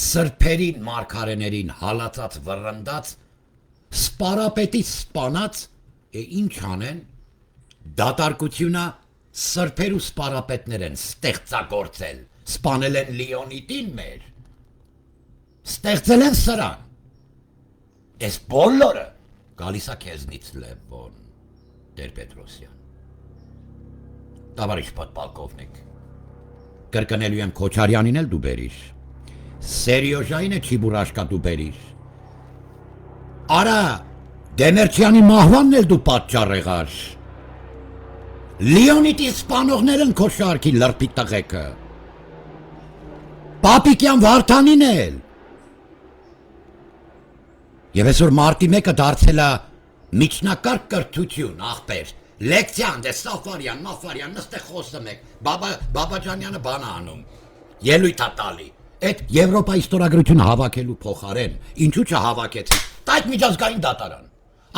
սրբերին մարգարեներին հալածած վռնդած սպարապետի սպանած ինչ անեն դատարկությունը սրբեր ու սպարապետներ են ստեղծագործել սպանել են Լեոնիդին մեր ստեղծել են սրան Ես բոլորը գալիս է քեզնից Լևոն Տեր-Պետրոսյան Տավարիշ պատպալկովնիկ Կրկնելու եմ Քոչարյանին էլ դու բերիր Սերիոժայինը Չիբուրաշկա դու բերիր Արա Դեմերչյանի մահվանն էլ դու պատճառ եղար Լեոնիդի սպանողներն քո շարքի լրբի տղեկը Պապիկյան Վարդանին էլ Եվ այսօր մարտի 1-ը դարձել է միջնակարգ կրթություն, աղբեր, լեկցիան, դե Սաֆարյան, Մաֆարյան, նստեղ խոսում եք, Բաբաջանյանը բան անում, ելույթ է տալի, այդ Եվրոպայի ստորագրությունը հավաքելու փոխարեն, ինչու չհավաքեցին, տայք միջազգային դատարան,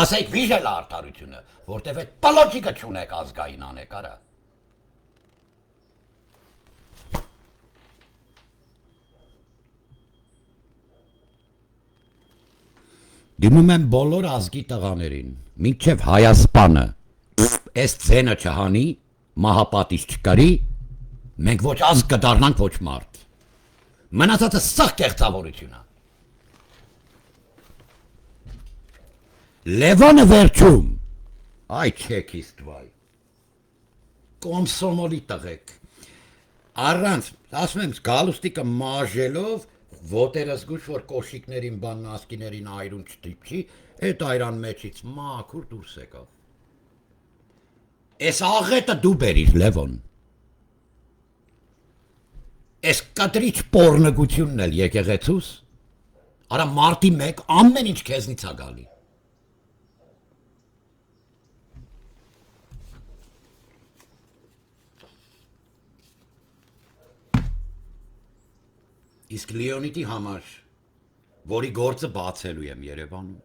ասայք վիժել է արդարությունը, որտև այդ պալոջիկը չունեք ազգային անեք, արա։ Դիմում եմ բոլոր ազգի տղաներին, մինչև Հայաստանը, այս ցենը չհանի, մահապատիժ չկարի, մենք ոչ ազգ կդառնանք ոչ մարդ։ Մնացածը սաղ կեղծավորություն է։ Լևոնը վերջում, այ չեքիստ վայ, կոմսոմոլի տղեք, առանց, ասում եմ, գալուստիկը մաժելով, ոտերը զգուշ, որ կոշիկներին բանն ասկիներին այրուն չտիպչի, էտ այրան մեջից մաքուր դուրս եկավ։ Էս աղետը դու բերիր, Լևոն։ Էս կտրիչ պորնգությունն էլ եկեղեցուս, արա մարտի 1 ամեն ինչ քեզնից է գալի։ Իսկ Լեոնիդի համար, որի գործը բացելու եմ Երևանում,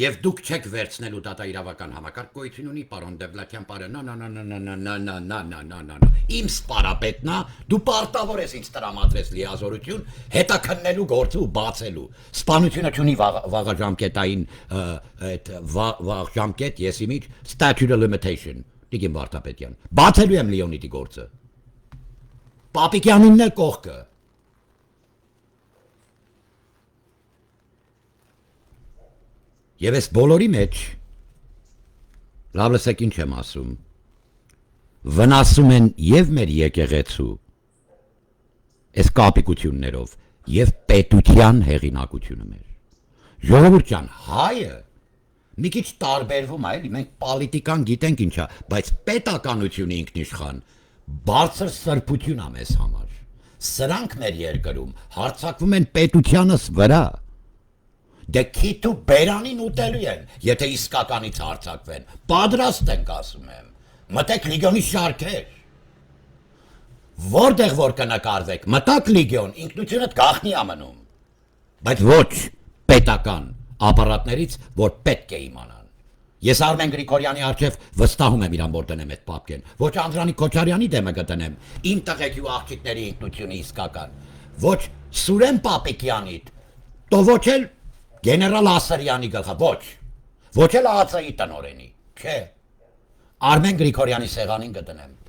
և դուք չեք վերցնելու դատաիրավական համակարգ գոյություն ունի, պարոն Դևլաքյան պարը, իմ սպարապետնա, դու պարտավոր ես ինձ տրամադրես լիազորություն, հետաքննելու գործը ու բացելու, սպանությունը չունի վաղաժամկետային, վաղժամկետ, ես իմիջ, statute of limitation, Տիկին Վարդապետյան, բացելու եմ Լեոնիդի գործը, Պապիկյանինն էլ կողքը, Եվ այս բոլորի մեջ լավ լսեք ինչ եմ ասում, վնասում են եւ մեր եկեղեցու այս կապիկություններով եւ պետության հեղինակությունը մեր։ Ժողովուրդ ջան, հայը մի քիչ տարբերվում է, էլի մենք պոլիտիկան գիտենք ինչա, բայց պետականությունը ինքնիշխան բարձր սրբություն է մեզ համար։ Սրանք մեր երկրում հարձակվում են պետությանս վրա։ Դե քիթ ու բերանին ուտելու են, եթե իսկականից հարձակվեն, պատրաստ ենք ասում եմ, մտեք լիգիոնի շարքեր, որտեղ որ կնկարվեք, մտակ լիգիոն, ինքնությունդ գաղտնի ամնում, բայց ոչ պետական ապարատներից, որ պետք է իմանան։ Ես Արմեն Գրիգորյանի առջև վստահում եմ իրան, որ դնեմ այդ պապկեն, ոչ Անդրանիկ Քոչարյանի դեմը կդնեմ, իմ տղեկի ու աղջիկների ինքնությունը իսկական, ոչ Սուրեն Պապիկյանիդ, տո ոչ էլ Գեներալ Ասարյանի գլխա, ոչ էլ ԱԱՑ-ի տնօրենի, չէ, Արմեն Գրիգորյանի սեղանին կդնեմ։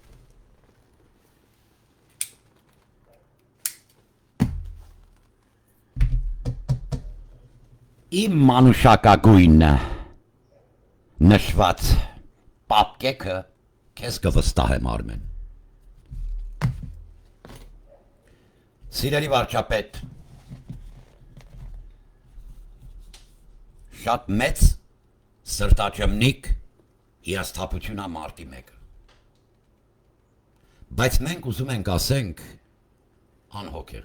Իմ մանուշակագույնը նշված պապկեքը քեզ կվստահեմ Արմեն։ Սիրելի վարչապետ, շատ մեծ սրտաճմնիկ հիասթափություն է մարտի 1-ը։ Բայց մենք ուզում ենք ասենք անհոգեր։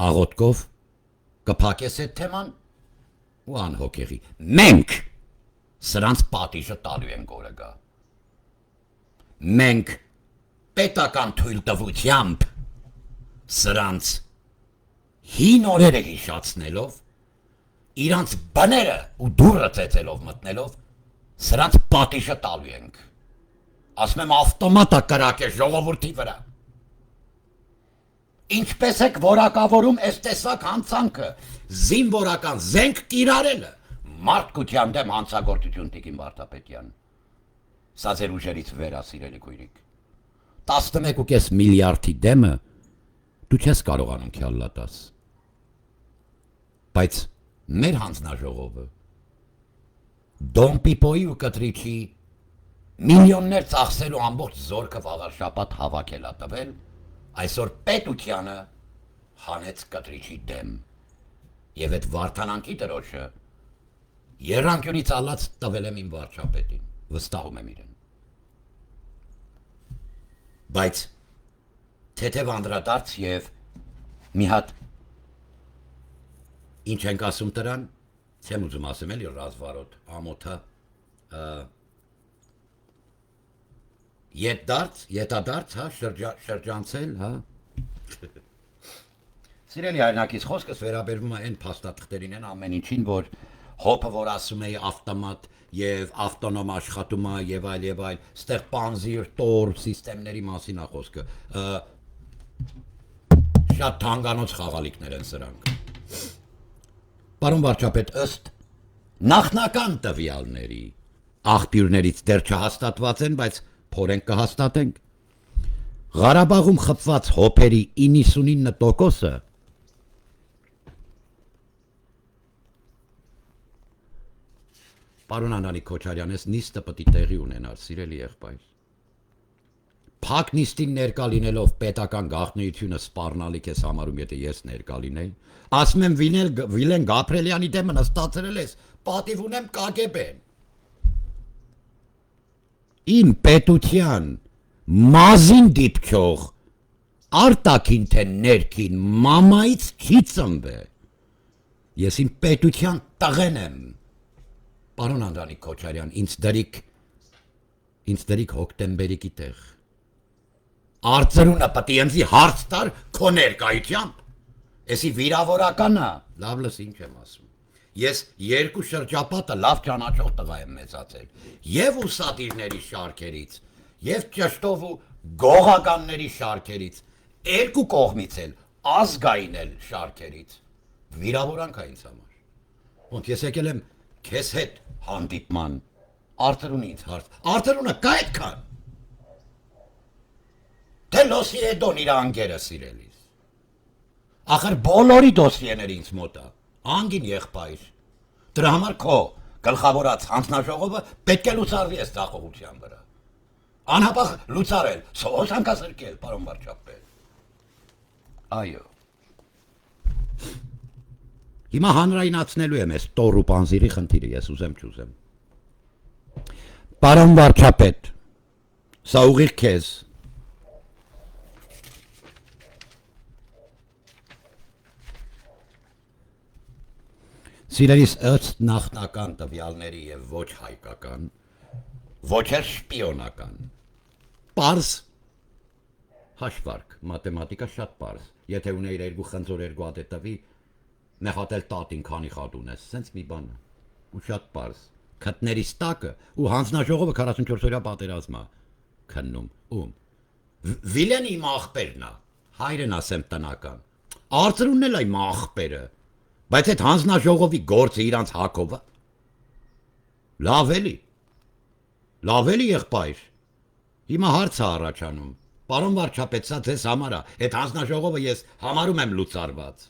Աղոտկով կփակես այդ թեման ու անհոգերի։ Մենք սրանց պատիժը տալու ենք օրը գա։ Մենք պետական թույլտվությամբ սրանց հին օրերը հիշացնելով, իրանց բները ու դուրը ծեծելով մտնելով, սրանց պատիժը տալու ենք։ Ասում եմ ավտոմատը կրակ է ժողովրդի վրա։ Ինչպես եք որակավորում այս տեսակ հանցանքը, զինվորական զենք կիրառելը, մարդկության դեմ հանցագործություն Տիկին Վարդապետյան։ Սա ձեր ուժերից վեր է, սիրելի քույրիկ։ 11.5 միլիարդի դեմը դու չես կարողանում քյալլատաս։ Բայց մեր հանձնաժողովը Դոն Պիպոյի ու Կտրիչի միլիոններ ծախսելու ամբողջ զորքը վաղարշաբաթ հավաքել է տվել, այսօր պետությանը հանեց Կտրիչի դեմ, եւ այդ վարդանանքի դրոշը երանգյունից ալած տվել եմ իմ վարչապետին, վստահում եմ իրեն։ Բայց թեթև անդրադարձ եւ մի հատ ինչ ենք ասում դրան, չեմ ուզում ասեմ էլի ռազմավարոտ ամոթա Ետադարձ, հա, շրջանցել, հա։ Սիրելի հայրենակից խոսքս վերաբերվում է այն փաստաթղթերին, այն ամեն ինչին, որ հոփը, որ ասում էի ավտոմատ եւ ավտոնոմ աշխատում է եւ այլ, ստեղ պանզիր, տոր սիստեմների մասին է խոսքը։ Շատ թանկանոց խաղալիքներ են սրանք։ Պարոն վարչապետ, ըստ նախնական տվյալների աղբյուրներից դեռ չհաստատված են, բայց փորենք կհաստատենք։ Ղարաբաղում խփված հոփերի 99%-ը Պարոն Անդրանիկ Քոչարյան, ես նիստը պետք է տեղի ունենար, սիրելի եղբայր։ Փակ նիստին ներկա լինելով պետական գաղտնիությունը սպառնալիք ես համարում, եթե ես ներկա լինեի։ Ասում եմ Վիլեն Գաբրելյանի դեմը նստածրել ես, պատիվ ունեմ KGB-ն։ Իմ պետության մազին դիպչող արտաքին թե ներքին մամայից չի ծնվե։ Ես իմ պետության տղեն եմ։ Պարոն Անդրանիկ Քոչարյան, ինձ դրիկ հոկտեմբերիկի տեղ։ Արծրունը պետք է ինձ հարց տար քո ներկայությամբ։ Էսի վիրավորական է։ Լավ լս ինչ եմ ասում։ Ես երկու շրջապատը լավ ճանաչող տղա եմ մեծացել, եւ ուսադիրների շարքերից, եւ ճշտով ու գողականների շարքերից, երկու կողմից էլ, ազգային էլ շարքերից, վիրավորանք է ինձ համար, ոնց ես եկել եմ քեզ հետ հանդիպման, Արծրունի ինձ հարց, Արծրունը կա այդքան, թե լոսի է դոն իր անգերը սիրելիս, Ախր բոլորի դոսիեները ինձ մոտ է։ Անգին եղբայր։ Դրա համար քո գլխավորած հանձնաժողովը պետք է լուծարվի այս ցախողության վրա։ Անհապաղ լուծարել, սոս անկասրկել, պարոն վարչապետ։ Այո։ Հիմա հանրայնացնելու եմ այս տոր ու պանզիրի խնդիրը, ես ուզեմ չուզեմ։ Պարոն վարչապետ, սա ուղիղ քեզ։ Սիրելիս ըստ նախնական տվյալների եւ ոչ հայկական, ոչ էլ շպիոնական։ Պարզ հաշվարկ, մաթեմատիկա շատ պարզ։ Եթե ունեիր երկու խնձոր երկու հատ տվի, նեղատել տատին քանի հատ ունես, սենց մի բան է։ Ու շատ պարզ։ Քթներիս տակը ու հանձնաժողովը 44-օրյա պատերազմա քննում։ Ում։ Վիլենի իմ աղբերն է, հայրն ասեմ տնական։ Արծրունն էլ այ աղբերը։ Բայց այդ հանձնաժողովի գործը իրանց հակովը։ Լավ էլի եղբայր։ Հիմա հարց է առաջանում։ Պարոն վարչապետ, սա ձեզ համար է, այդ հանձնաժողովը ես համարում եմ լուծարված։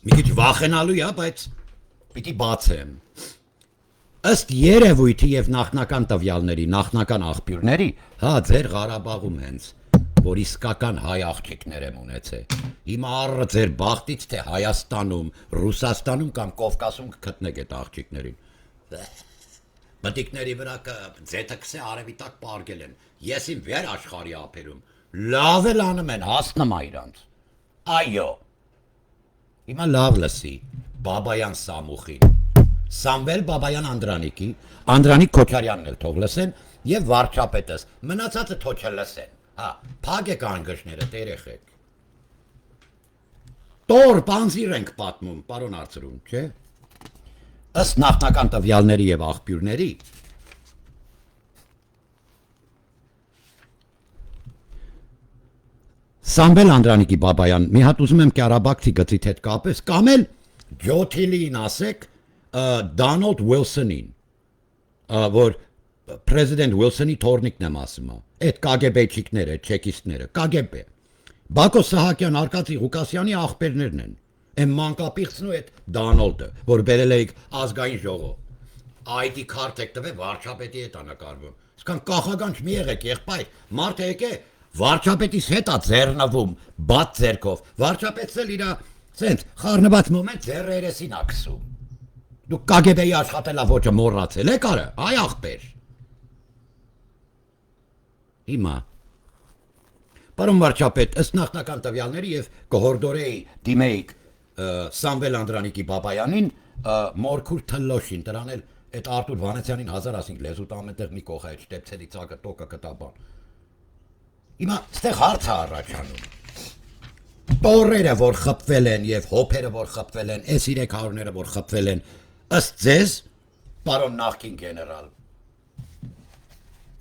Մի քիչ վախենալու է, բայց պիտի բացեմ։ Ըստ երևույթի եւ նախնական տվյալների, նախնական աղբյուրների, հա, ձեր Ղարաբաղում հենց որ իսկական հայ աղջիկներ եմ ունեցել։ Հիմա առը ձեր բախտից թե Հայաստանում, Ռուսաստանում կամ Կովկասում կգտնեք այդ աղջիկներին։ Մտիկների վրա ձեթը քսե արևի տակ պարգել են։ Ես իմ վեր աշխարհի ափերում լավ էլ անում են, հասնում իրանց։ Այո։ Հիմա լավ լսի, Բաբայան Սամուխին, Սամվել Բաբայան Անդրանիկի, Անդրանիկ Քոչարյանն էլ թող լսեն եւ վարչապետս, մնացածը թող չլսեն։ Հա, փագեք անգժները, տերեխեք։ Տոր բանզիր ենք պատմում, պարոն Արծրուն, չէ։ Ըստ նախնական տվյալների եւ աղբյուրների Սամվել Անդրանիկի Բաբայան, մի հատ ուզում եմ Կարաբաքցի գծիթ հետ կապես, կամ էլ Ջոթիլին ասեք, Դոնալդ Ուիլսոնին, որ Պրեզիդենտ Ուիլսոնի թորնիկն եմ ասում, այդ կագեբեչիկները, չեկիստները, կագեբե։ Բակո Սահակյան, Արկադի Ղուկասյանի աղբերներն են։ Այն մանկապիղծն ու այդ Դոնալդը, որ բերել էիք ազգային ժողով։ ID քարտ եք տվել վարչապետի հետ անակարվում։ Իսկան կախագանջ մի եղեք, եղբայր, մարդը եկե վարչապետից հետ է ձեռնվում, բաց ձեռքով։ Վարչապետն էլ իր սենց խառնված մոմենտ ձեռը երեսին ակսում։ Դու կագեբեի աշխատելավոճը մոռացել եք արը, այ աղբեր։ Հիմա Պարոն վարչապետ, ըստ նախնական տվյալների եւ կհորդորեի դիմեիք Սամվել Անդրանիկի Բաբայանին մորքուր թլոշին դրանել այդ Արտուր Վանեցյանին 1005 լեզու տամենտեղ մի կողա այդ շտեպցելի ցակը տոկը կտաբան։ Հիմա ստեղ հարց է առաջանում։ Տորերը որ խփվել են եւ հոփերը որ խփվել են, այս 300-ները որ խփվել են, ըստ ձեզ, պարոն նախկին գեներալ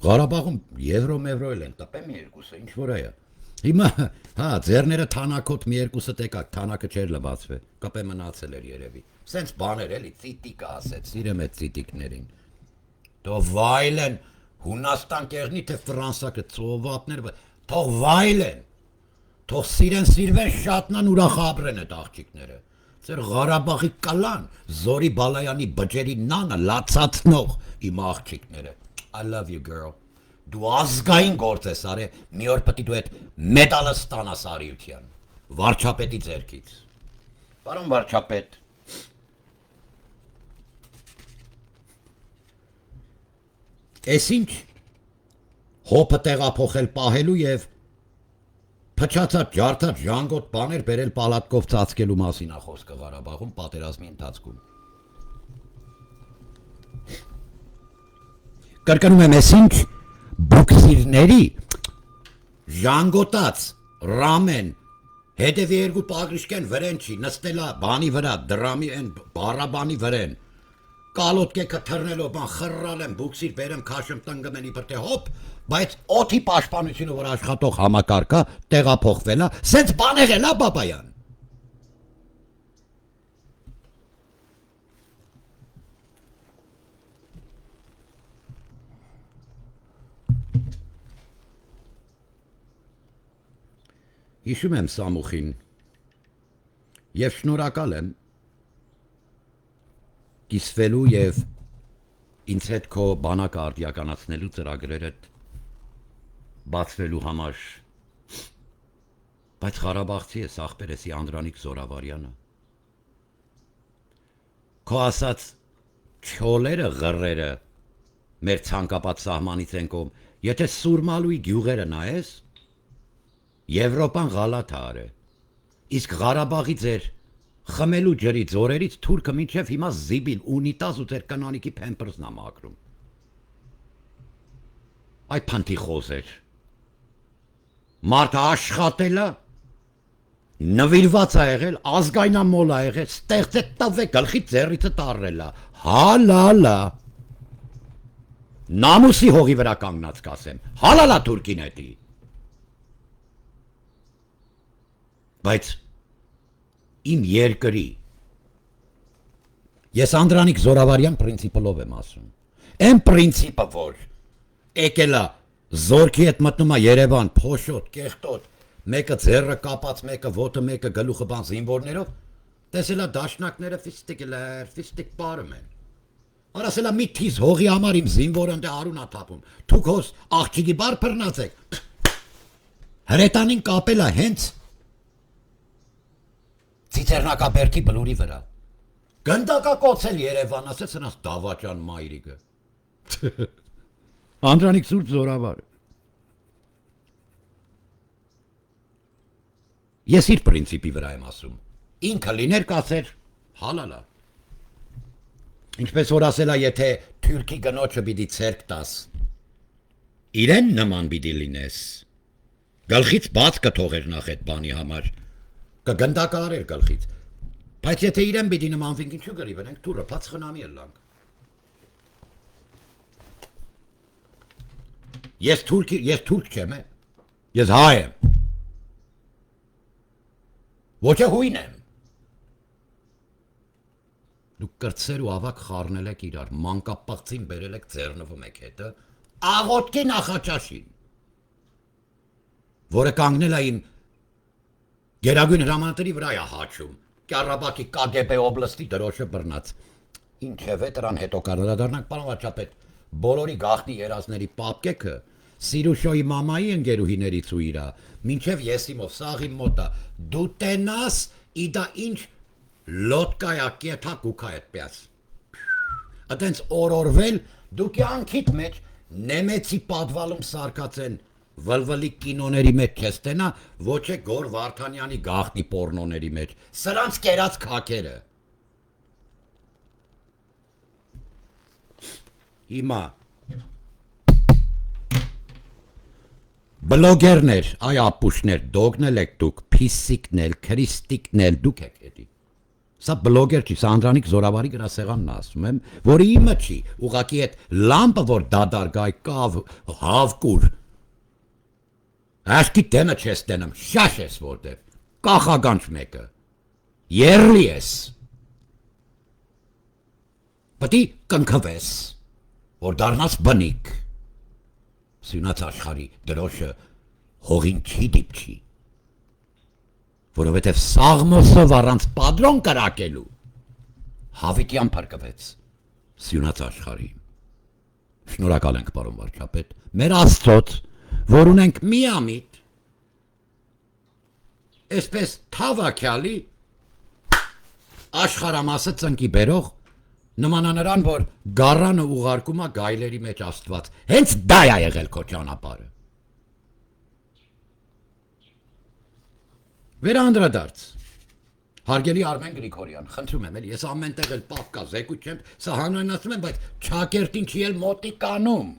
Ղարաբաղում եվրո էլ են տպեմ մի երկուսը, ինչ որ է։ Հիմա, հա, ձեռները թանակոտ մի երկուսը տեկակ, թանակը չէր լվացվել, կպե մնացել էր երևի։ Սենց բաներ էլի, ծիտիկը ասեց, սիրեմ այդ ծիտիկներին։ Թող վայլեն, Հունաստան կեղնի, թե Ֆրանսակը ծովատներ, թող վայլեն, թող սիրվեն շատնան ուրախ ապրեն այդ աղջիկները։ Ձեր Ղարաբաղի կալան, Զորի Բալայանի բջերի նանը լացացնող իմ աղջիկները։ I love you girl. Դու ազգային գործ ես արել, մի օր պետք է դու այդ մեդալը ստանաս արիության։ Վարչապետի ձեռքից։ Պարոն վարչապետ։ Էս ինչ հոփը տեղափոխել պահելու եւ փչացած ջարդած ժանգոտ բաներ բերել պալատկով ծածկելու մասին է խոսքը Ղարաբաղում պատերազմի ընթացքում։ Կրկնում եմ, էս ինչ բոքսիրների ժանգոտած ռամեն հետևի երկու պագրիշկեն վրեն չի նստելա բանի վրա դրամի են բարաբանի վրեն կալոտկեքը թռնելով բան խռռալ եմ բուքսիր բերեմ քաշեմ տնգեմ են իբր թե հոպ բայց օթի պաշտպանությունը որ աշխատող համակարգա տեղափոխվելա սենց բան եղել է Բաբայան Հիշում եմ Սամուխին եւ շնորհակալ եմ կիսվելու եւ ինձ հետ քո բանակը արդիականացնելու ծրագրերդ բացվելու համար, բայց Ղարաբաղցի է Աղբերեսի Անդրանիկ Զորավարյանը, քո ասած չոլերը ղռերը մեր ցանկապատ սահմանից են կողմ, եթե Սուրմալուի գյուղերը նայես, Եվրոպան ղալաթ է, իսկ Ղարաբաղի ձեր խմելու ջրի ձորերից թուրքը մինչև հիմա զիբին ունիտազ ու ձեր կանանիկի փեմպրսն է մաքրում։ Այդ փանթի խոսեր։ Մարդը աշխատել է, նվիրված է եղել, ազգայնամոլ է եղել, ստեղծեց տվե գլխի ձեռիցը տարրել է, հալալա։ Նամուսի հողի վրա կանգնած կասեմ, հալալա թուրքին հետի։ Բայց իմ երկրի ես Անդրանիկ Զորավարյան պրինցիպլով եմ ասում։ Այն պրինցիպը, որ եկել է զորքի հետ մտնում է Երևան, փոշոտ, կեղտոտ, մեկը ձեռը կապած, մեկը ոտը, մեկը գլուխը բան զինվորներով, տեսել է դաշնակները ֆիստիկ պարում են։ Արասել է մի թիզ հողի համար իմ զինվորը ընդ արուն է թափում։ Դուք հոս աղջիկի բար բռնացեք։ Հրետանին կապել է հենց Ցիցեռնակաբերդի բլուրի վրա։ Գնդակա կոծել Երևան, ասեց նրանց դավաճան մայրիկը։ Անդրանիկ Սուրբ Զորավար։ Ես իր պրինցիպի վրա եմ ասում։ Ինքը լիներ կասեր, հալալա։ Ինչպես որ ասելա, եթե թուրքի գնոջը պիտի ցերկ տաս, իրեն նման պիտի լինես։ Գլխից բաց կթողեր նախ այդ բանի համար։ Կգնդակարեր գլխից, բայց եթե իրեն պիտի նմանվենք ինչու գրի վրենք թուրը բաց խնամի ելանք։ Ես թուրք չեմ, ես հայ եմ, ոչ է հույն եմ։ Դուք կրծեր ու ավակ խառնել եք իրար, մանկապաղցին բերել եք ձեռնվում եք հետը, աղոտքի նախաճաշին, որը կանգնել է իմ Գերագույն հրամանատարի վրա է հաչում, Կառաբաղի KGB օբլաստի դրոշը բռնած։ Ինչևէ դրան հետո կանդրադառնանք, պարոն վարչապետ, բոլորի գաղտնի երազների պապկեքը Սիրուշոյի մամայի ընկերուհիներից ու իրա, մինչև Եսիմով, սաղի մոտա, դու տենաս, իդա ինչ լոտկայա կեթա կուքա այդպես։ Այդենց օրորվել, դու կյանքիդ մեջ նեմեցի պատվալում սարկած են վլվլի կինոների մեջ չես տենա, ոչ է Գոր Վարդանյանի գաղտնի պորնոների մեջ, սրանց կերած քակերը։ Հիմա բլոգերներ, այ ապուշներ, դոգնել եք դուք, փիսիկնել, քրիստիկնել, դուք եք հետի։ Սա բլոգեր չի, սա Անդրանիկ Զորավարի գրասեղանն ասում եմ, որը իմը չի, ուղղակի այդ լամպը, որ դադարգայ կավ, հավկուր, Աշկի դեմը չես տենում, շաշ ես որտև, կախագանչ մեկը, երլի ես, պտի կնքվես, որ դարնաս բնիկ, սյունաց աշխարի դրոշը հողին չի դիպչի, որովհետև Սաղմոսով առանց պատրոն կրակելու, հավիտյան պարկվեց, սյունաց աշխարի, շնորհակալ ենք պարոն վարչապետ, մեր Աստծոց, որ ունենք միամիտ, այսպես թավակյալի աշխարամասը ծնկի բերող, նմանա նրան, որ գառանը ուղարկում է գայլերի մեջ Աստված, հենց դա է եղել քո ճանապարհը։ Վերանդրադարձ, հարգելի Արմեն Գրիգորյան, խնդրում եմ, ես ամեն տեղ էլ պապկա զեկույց չեմ, սա հանրայնացնում եմ, բայց Չակերտին չի էլ մոտիկանում։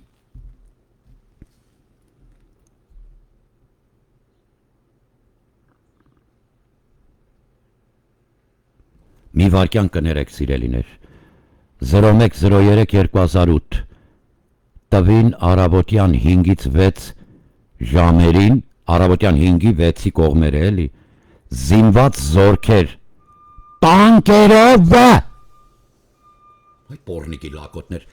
Մի վարկյան կներեք սիրելիներ, 0103-2008, տվին առավոտյան 5-ից 6 ժամերին, առավոտյան 5-ի 6-ի կողմերը էլի, զինված զորքեր, տանկերով, այ պորնիկի լակոտներ,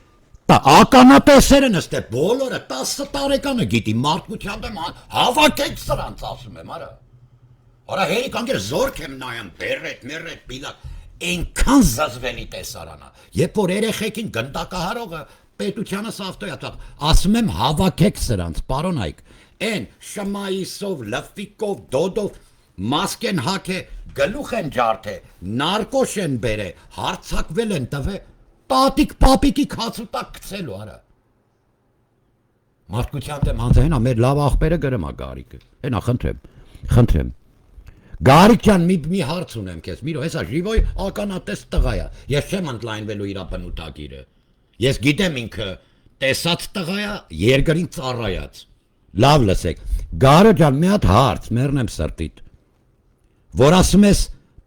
ականատեսերը նստե, բոլորը 10 տարեկանը գիտի, մարդկության դեմ հավաքեք սրանց ասում եմ, արա, Արա հերի կանգեր զորք եմ նայում, բերետ, մերետ, պիլակ, այնքան զզվելի տեսարանա, երբ որ երեխեքին գնդակահարողը պետությանը սավտոյացավ, ասում եմ հավաքեք սրանց, պարոն Այկ, են շմայիսով, լվիկով, դոդով, մասկ են հաք է, գլուխ են ջարդե, նարկոշ են բերե, հարցակվել են տվե, տատիկ պապիկի քացուտակ գցելու արա։ Մարդկության դեմ հանձնա մեր լավ աղբերը գրմա Գարիկը։ Հենա խնդրեմ։ Գարիկ ջան, մի հարց ունեմ քեզ։ Միրո, հեսա ժիվոյ ականատես տղա է։ Ես չեմ ընդլայնվելու իր բնութագիրը։ Ես գիտեմ ինքը տեսած տղա է, երկրին ծառայած։ Լավ լսեք։ Գարը ջան, մի հատ հարց, մեռնեմ սրտիդ։ Որ ասում ես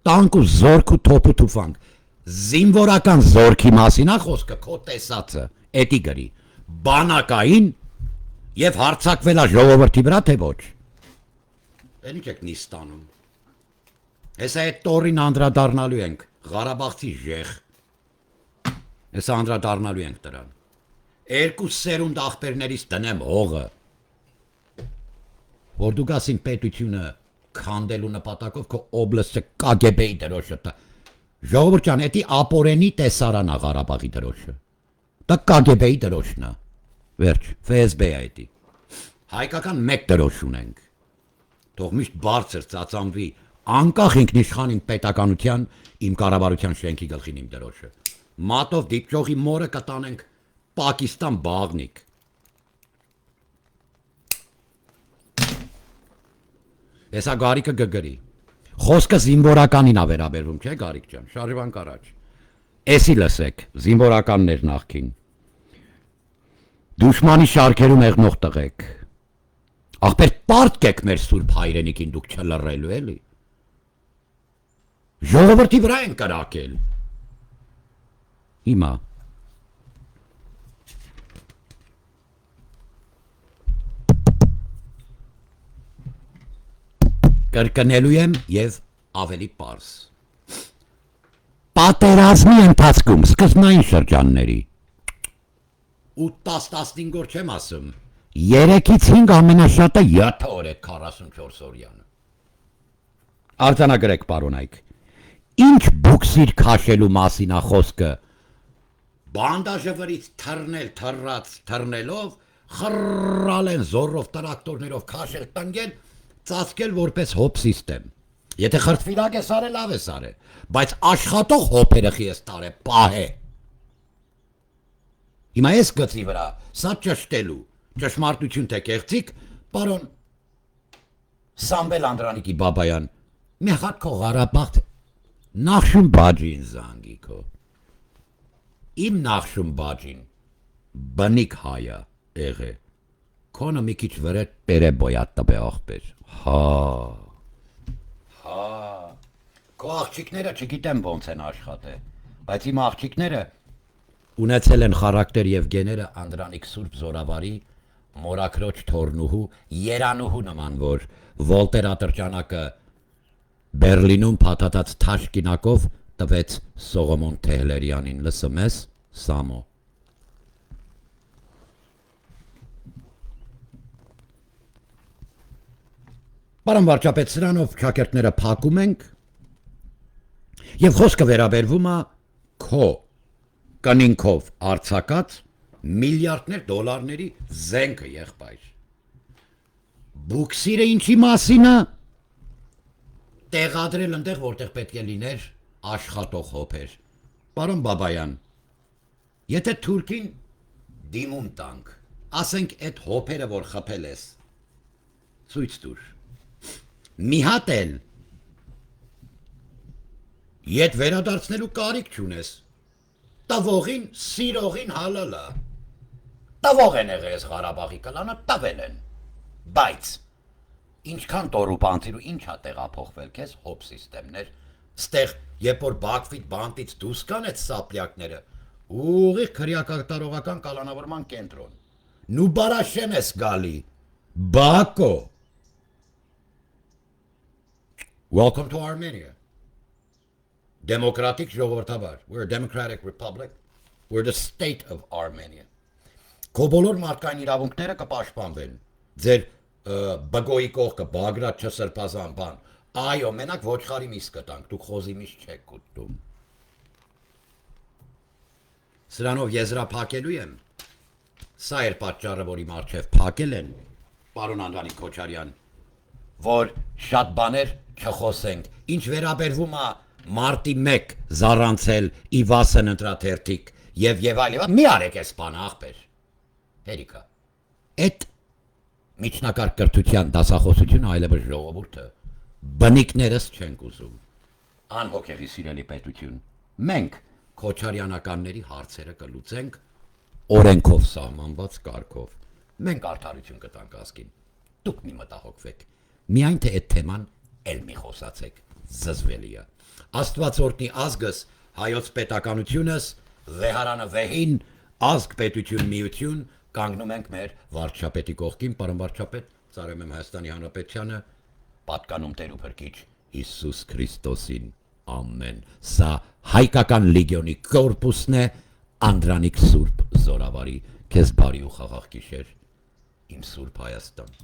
տանկ ու զորք ու թոփ ու թուֆանք։ Զինվորական զորքի մասին է խոսքը, քո տեսածը, էդի գրի։ Բանակային եւ հարցակվելա ժողովրդի վրա թե ոչ։ Էն ինչ եք նիստանում։ Հեսա այդ տորին անդրադառնալու ենք, Ղարաբաղցի ժեղ։ Հեսա անդրադառնալու ենք դրան։ Երկու սերունդ աղբերներից դնեմ հողը։ Որ դու գասին պետությունը քանդելու նպատակով քո օբլաստը KGB-ի դրոշը տա։ Ժողովուրդ ջան, էդի ապորենի տեսարան է Ղարաբաղի դրոշը։ Դա KGB-ի դրոշն է։ Վերջ, FSB-ը էդի։ Հայկական մեկ դրոշ ունենք։ Թող միշտ բարձր ծածանվի, անկախ ինքնիշխանին պետականության իմ կառավարության շենքի գլխին իմ դրոշը։ Մատով դիպչողի մորը կտանենք Պակիստան բաղնիկ։ Հեսա Գարիկը գգրի։ Խոսքը զինվորականին ա վերաբերվում, չէ Գարիկ ջան, շարժվանք առաջ։ Էսի լսեք, զինվորականներ նախքին։ Դուշմանի շարքերում եղնող տղեկ։ Ախպեր պարտկեք մեր սուրբ հայրենիքին դուք չլռելու էլի։ Ժողովրդի վրա են կրակել։ Հիմա կրկնելու եմ եւ ավելի պարզ։ Պատերազմի ընթացքում սկզբնային շրջանների 8-15 օր չեմ ասում, 3-ից 5 ամենաշատը 7 օր է 44 օրյանը։ Արձանագրեք պարոն Այկ։ Ինչ բուքսիր քաշելու մասին է խոսքը։ Բանդաժը վրից թռնելով, խռալ են զորով տրակտորներով քաշել տնգել, ծածկել որպես հոպ սիստեմ։ Եթե խրտվիլակ ես արել, լավ ես արել, բայց աշխատող հոպերը խի ես տարե, պահե։ Հիմա ես գծի վրա, սա ճշտելու, ճշմարտություն թե կեղծիք, պարոն Սամվել Անդրանիկի Բաբայան, մի հատ քո Ղարաբաղ Նախշում բաջին զանգի քո։ Իմ նախշում բաջին բնիկ հայա եղե։ Քոնը մի քիչ վրետ պերը բոյատ տբե աղբեր։ Քո աղջիկները չգիտեմ ոնց են աշխատել, բայց իմ աղջիկները ունեցել են խարակտեր եւ գեները Անդրանիկ Սուրբ Զորավարի մորակրոջ թորնուհու երանուհու նման, որ Վոլտեր ատրճանակը Բերլինում փաթաթած թաշկինակով տվեց Սողոմոն Թեհլերյանին, լսում ես, Սամո։ Պարոն վարչապետ, սրանով շակերտները փակում ենք եւ խոսքը վերաբերվում է քո կնինքով արձակած միլիարդներ դոլարների զենքը եղբայր։ Բուքսիրը ինչի մասին է։ Տեղադրել ընդեղ, որտեղ պետք է լիներ աշխատող հոպեր։ Պարոն Բաբայան, եթե թուրքին դիմում տանք, ասենք այդ հոպերը, որ խփել ես, ցույց տուր։ Մի հատ էլ ետ վերադարձնելու կարիք չունես։ Տվողին, սիրողին հալալա։ Տվող են եղել ես Ղարաբաղի կլանը, տվել են։ Բայց ինչքան տորու բանտիր ու ինչ է տեղափոխվել քեզ հոպ սիստեմներ, ստեղ երբ որ Բաքվիտ բանտից դուրս կան այդ սապլյակները, ուղիղ քրեակատարողական կալանավորման կենտրոն։ Նուբարաշեն ես գալի, Բակո։ Welcome to Armenia. Democratic ժողովրդաբար. We're a democratic republic. We're the state of Armenia. Քո բոլոր մարդկային իրավունքները կպաշտպանվեն։ Ձեր բգոյի կողքը Բագրատ չսրբազան բան, Այո, մենակ ոչխարի միս կտանք, դուք խոզի միս չեք ուտում։ Սրանով եզրափակելու եմ։ Սա էր պատճառը, որի մարչև փակել են, պարոն Անդրանիկ Քոչարյան, որ շատ բաներ չխոսենք, ինչ վերաբերվում է մարտի 1 զառանցել Իվասն ընտրաթերթիկ եւ այլ, մի արեք էս բանը ախպեր։ Հերիկա։ Այդ միջնակարգ կրթության դասախոսությունը այլևս ժողովուրդը բնիկներս չենք ուզում։ Անհոգեղի սիրելի պետություն, մենք Քոչարյանականների հարցերը կլուծենք օրենքով սահմանված կարգով։ Մենք արդարություն կտանք ազգին։ Դուք մի մտահոգվեք։ Միայն թե այդ թեման էլ մի խոսացեք, զզվելի է։ Աստված օրհնի ազգս, հայոց պետականությունս, վեհարանը վեհին, ազգ պետություն միություն, կանգնում ենք մեր վարչապետի կողքին, պարոն վարչապետ, ծառայում եմ Հայաստանի Հանրապետությանը, պատկանում Տեր ու Փրկիչ Հիսուս Քրիստոսին, ամեն։ Սա հայկական լեգիոնի կորպուսն է, Անդրանիկ Սուրբ Զորավարի, քեզ բարի ու խաղաղ գիշեր, իմ Սուրբ Հայաստան։